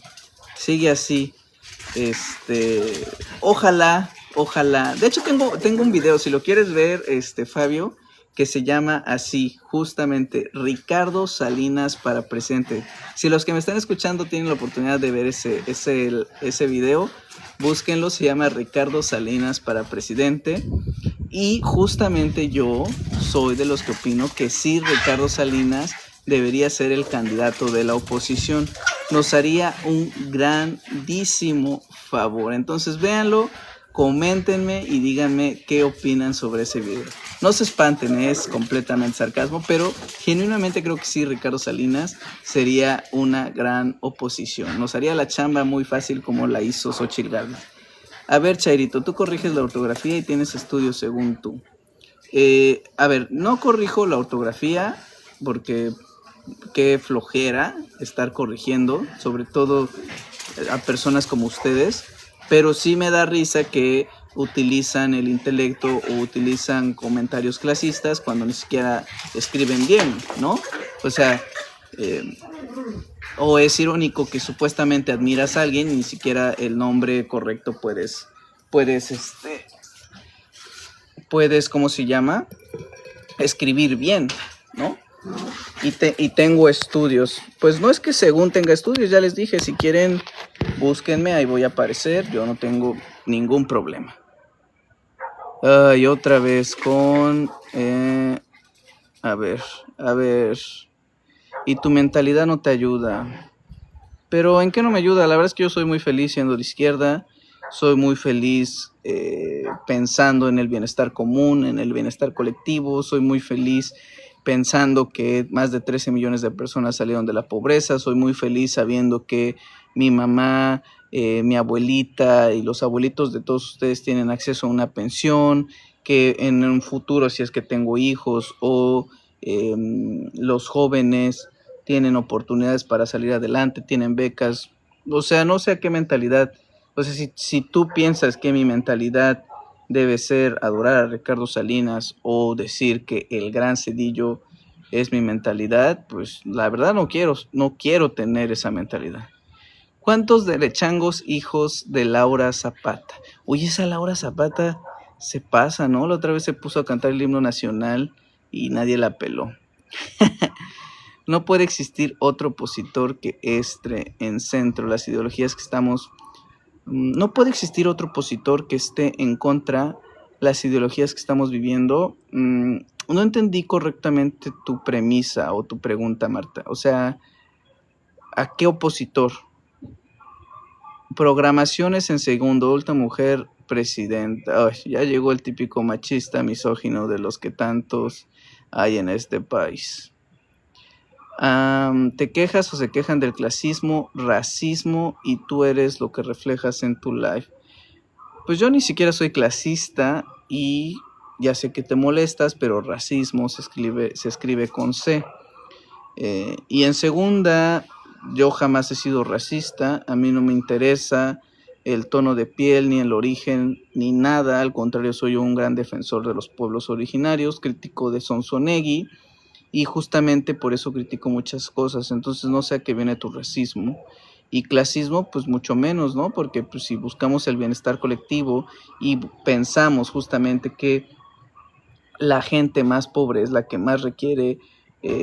Sigue así. Ojalá. De hecho, tengo un video, si lo quieres ver, Fabio, que se llama así, justamente, Ricardo Salinas para presidente. Si los que me están escuchando tienen la oportunidad de ver ese video, búsquenlo, se llama Ricardo Salinas para presidente. Y justamente yo soy de los que opino que sí, Ricardo Salinas debería ser el candidato de la oposición. Nos haría un grandísimo favor. Entonces véanlo, coméntenme y díganme qué opinan sobre ese video. No se espanten, es completamente sarcasmo, pero genuinamente creo que sí, Ricardo Salinas sería una gran oposición. Nos haría la chamba muy fácil como la hizo Xochitl Gálvez. A ver, Chairito, tú corriges la ortografía y tienes estudios según tú. A ver, no corrijo la ortografía porque qué flojera estar corrigiendo, sobre todo a personas como ustedes, pero sí me da risa que utilizan el intelecto o utilizan comentarios clasistas cuando ni siquiera escriben bien, ¿no? O sea, o es irónico que supuestamente admiras a alguien y ni siquiera el nombre correcto puedes, ¿cómo se llama? Escribir bien, ¿no? Y tengo estudios. Pues no es que según tenga estudios, ya les dije, si quieren, búsquenme, ahí voy a aparecer, yo no tengo ningún problema. Y otra vez con... a ver. Y tu mentalidad no te ayuda. Pero ¿en qué no me ayuda? La verdad es que yo soy muy feliz siendo de izquierda. Soy muy feliz pensando en el bienestar común, en el bienestar colectivo. Soy muy feliz pensando que más de 13 millones de personas salieron de la pobreza. Soy muy feliz sabiendo que mi mamá, mi abuelita y los abuelitos de todos ustedes tienen acceso a una pensión, que en un futuro, si es que tengo hijos o los jóvenes tienen oportunidades para salir adelante, tienen becas. O sea, no sé a qué mentalidad. O sea, si tú piensas que mi mentalidad debe ser adorar a Ricardo Salinas o decir que el Gran Zedillo es mi mentalidad, pues la verdad no quiero tener esa mentalidad. ¿Cuántos derechangos hijos de Laura Zapata? Oye, esa Laura Zapata se pasa, ¿no? La otra vez se puso a cantar el himno nacional y nadie la peló. No puede existir otro opositor que esté en centro las ideologías que estamos... No puede existir otro opositor que esté en contra las ideologías que estamos viviendo. No entendí correctamente tu premisa o tu pregunta, Marta. O sea, ¿a qué opositor? Programaciones en segundo, última mujer presidenta. Ay, ya llegó el típico machista misógino de los que tantos hay en este país. Te quejas o se quejan del clasismo, racismo y tú eres lo que reflejas en tu live. Pues yo ni siquiera soy clasista y ya sé que te molestas, pero racismo se escribe con C. Y en segunda, yo jamás he sido racista, a mí no me interesa el tono de piel, ni el origen, ni nada, al contrario, soy un gran defensor de los pueblos originarios, crítico de Sonsonegui, y justamente por eso critico muchas cosas. Entonces no sé a qué viene tu racismo. Y clasismo, pues mucho menos, ¿no? Porque pues, si buscamos el bienestar colectivo y pensamos justamente que la gente más pobre es la que más requiere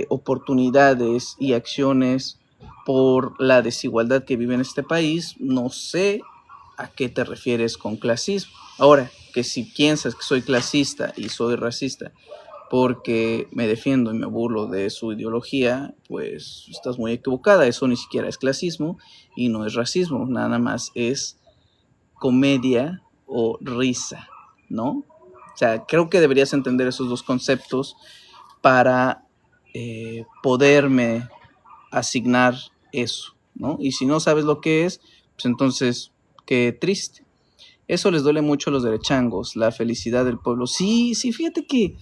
oportunidades y acciones por la desigualdad que vive en este país, no sé a qué te refieres con clasismo. Ahora, que si piensas que soy clasista y soy racista porque me defiendo y me burlo de su ideología, pues estás muy equivocada. Eso ni siquiera es clasismo y no es racismo, nada más es comedia o risa, ¿no? O sea, creo que deberías entender esos dos conceptos para poderme asignar eso, ¿no? Y si no sabes lo que es, pues entonces, qué triste. Eso les duele mucho a los derechangos, la felicidad del pueblo. Sí, fíjate que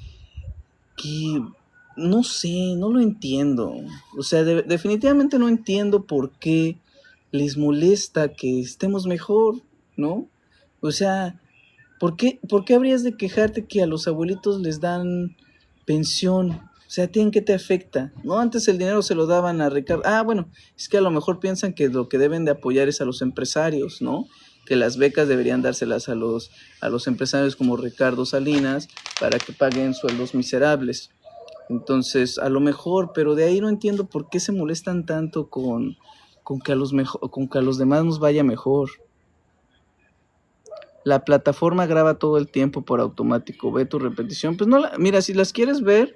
no sé, no lo entiendo. O sea, definitivamente no entiendo por qué les molesta que estemos mejor, ¿no? O sea, ¿por qué habrías de quejarte que a los abuelitos les dan pensión? O sea, ¿a ti en qué te afecta? ¿No? Antes el dinero se lo daban a Ricardo. Bueno, es que a lo mejor piensan que lo que deben de apoyar es a los empresarios, ¿no? Que las becas deberían dárselas a los empresarios como Ricardo Salinas para que paguen sueldos miserables. Entonces, a lo mejor, pero de ahí no entiendo por qué se molestan tanto con que a los demás nos vaya mejor. La plataforma graba todo el tiempo por automático. Ve tu repetición. Pues no, mira, si las quieres ver,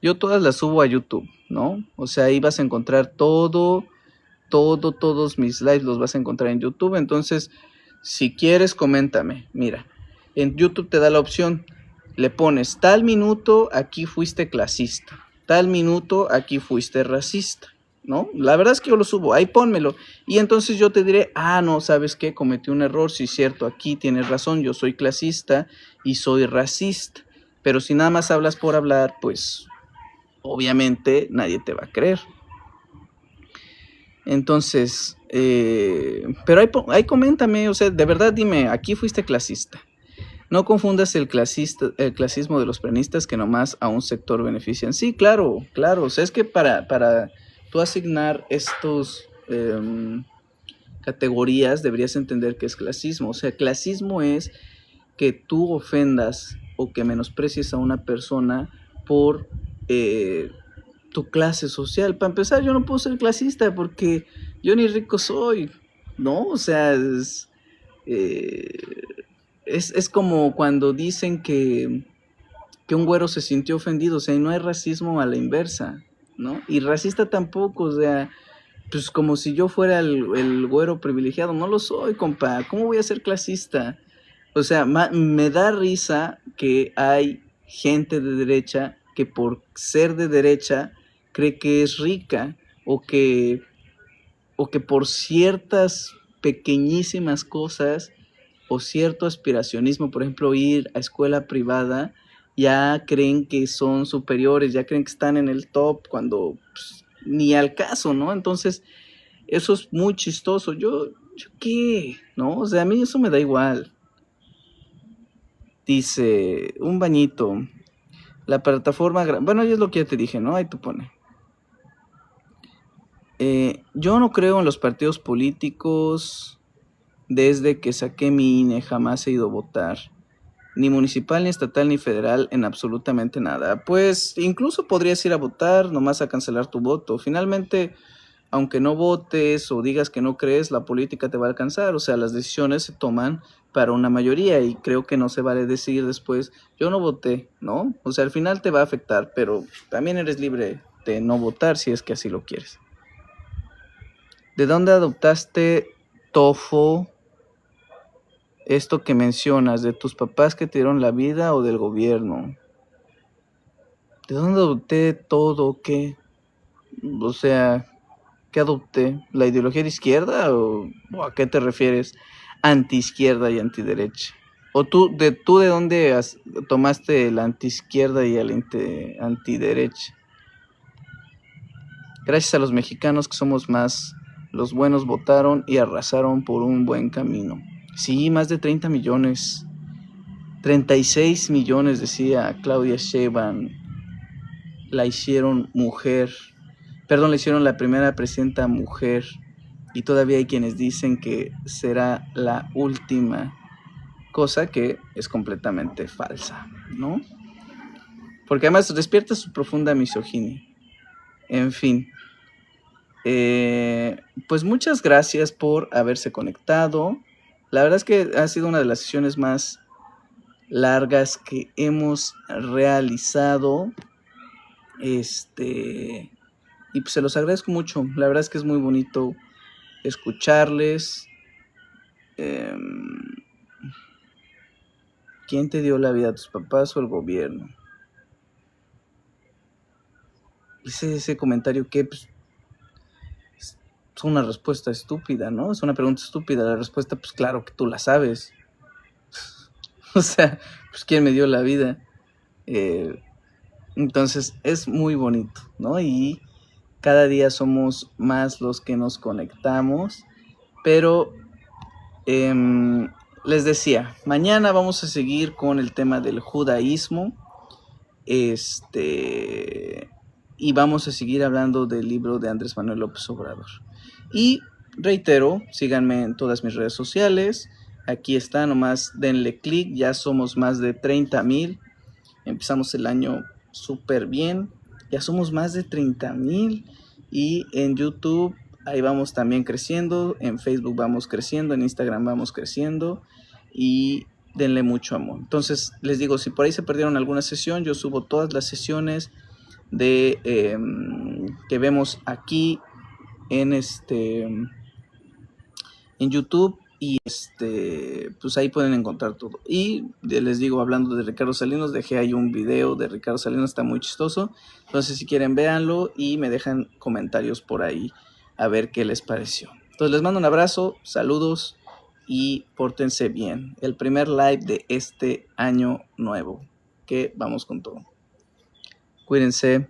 yo todas las subo a YouTube, ¿no? O sea, ahí vas a encontrar todos mis lives los vas a encontrar en YouTube. Entonces, si quieres, coméntame. Mira, en YouTube te da la opción. Le pones tal minuto, aquí fuiste clasista. Tal minuto, aquí fuiste racista, ¿no? La verdad es que yo lo subo, ahí pónmelo. Y entonces yo te diré, no, ¿sabes qué? Cometí un error, sí es cierto, aquí tienes razón, yo soy clasista y soy racista. Pero si nada más hablas por hablar, pues obviamente nadie te va a creer. Entonces, pero ahí coméntame, o sea, de verdad dime, aquí fuiste clasista. No confundas el clasismo de los peronistas que nomás a un sector benefician. Sí, claro, o sea, es que para tú asignar estos categorías, deberías entender que es clasismo. O sea, clasismo es que tú ofendas o que menosprecies a una persona por tu clase social. Para empezar, yo no puedo ser clasista porque yo ni rico soy, ¿no? O sea, es como cuando dicen que un güero se sintió ofendido, o sea, y no hay racismo a la inversa, ¿no? Y racista tampoco, o sea, pues como si yo fuera el güero privilegiado, no lo soy, compa, ¿cómo voy a ser clasista? O sea, me da risa que hay gente de derecha que por ser de derecha cree que es rica o que por ciertas pequeñísimas cosas o cierto aspiracionismo, por ejemplo, ir a escuela privada, ya creen que son superiores, ya creen que están en el top cuando pues, ni al caso, ¿no? Entonces, eso es muy chistoso. ¿Yo qué? ¿No? O sea, a mí eso me da igual. Dice, un bañito. La plataforma... Bueno, ya es lo que ya te dije, ¿no? Ahí tú pone. Yo no creo en los partidos políticos. Desde que saqué mi INE jamás he ido a votar. Ni municipal, ni estatal, ni federal, en absolutamente nada. Pues incluso podrías ir a votar, nomás a cancelar tu voto. Finalmente, aunque no votes o digas que no crees, la política te va a alcanzar. O sea, las decisiones se toman para una mayoría y creo que no se vale decir después, yo no voté, ¿no? O sea, al final te va a afectar, pero también eres libre de no votar si es que así lo quieres. ¿De dónde adoptaste TOEFL? Esto que mencionas, ¿de tus papás que te dieron la vida o del gobierno? ¿De dónde adopté todo? ¿Qué? O sea, ¿qué adopté? ¿La ideología de izquierda o a qué te refieres? Anti-izquierda y antiderecha. ¿O tú de dónde tomaste la anti-izquierda y el antiderecha? Gracias a los mexicanos que somos más, los buenos votaron y arrasaron por un buen camino. Sí, más de 30 millones. 36 millones, decía Claudia Sheinbaum, la hicieron mujer. Perdón, la hicieron la primera presidenta mujer. Y todavía hay quienes dicen que será la última, cosa que es completamente falsa, ¿no? Porque además despierta su profunda misoginia. En fin, pues muchas gracias por haberse conectado. La verdad es que ha sido una de las sesiones más largas que hemos realizado. Y pues se los agradezco mucho. La verdad es que es muy bonito escucharles. ¿Quién te dio la vida? ¿Tus papás o el gobierno? Ese comentario que pues, es una respuesta estúpida, ¿no? Es una pregunta estúpida. La respuesta, pues claro que tú la sabes. O sea, pues ¿quién me dio la vida? Entonces es muy bonito, ¿no? Y cada día somos más los que nos conectamos. Pero les decía, mañana vamos a seguir con el tema del judaísmo. Y vamos a seguir hablando del libro de Andrés Manuel López Obrador. Y reitero, síganme en todas mis redes sociales. Aquí está, nomás denle clic. Ya somos más de 30,000. Empezamos el año súper bien. Ya somos más de 30,000. Y en YouTube ahí vamos también creciendo. En Facebook vamos creciendo. En Instagram vamos creciendo. Y denle mucho amor. Entonces les digo, si por ahí se perdieron alguna sesión, yo subo todas las sesiones que vemos aquí en YouTube. Y pues ahí pueden encontrar todo. Y les digo, hablando de Ricardo Salinas, dejé ahí un video de Ricardo Salinas, está muy chistoso. Entonces si quieren véanlo y me dejan comentarios por ahí a ver qué les pareció. Entonces les mando un abrazo, saludos y pórtense bien. El primer live de este año nuevo, que vamos con todo. Cuídense.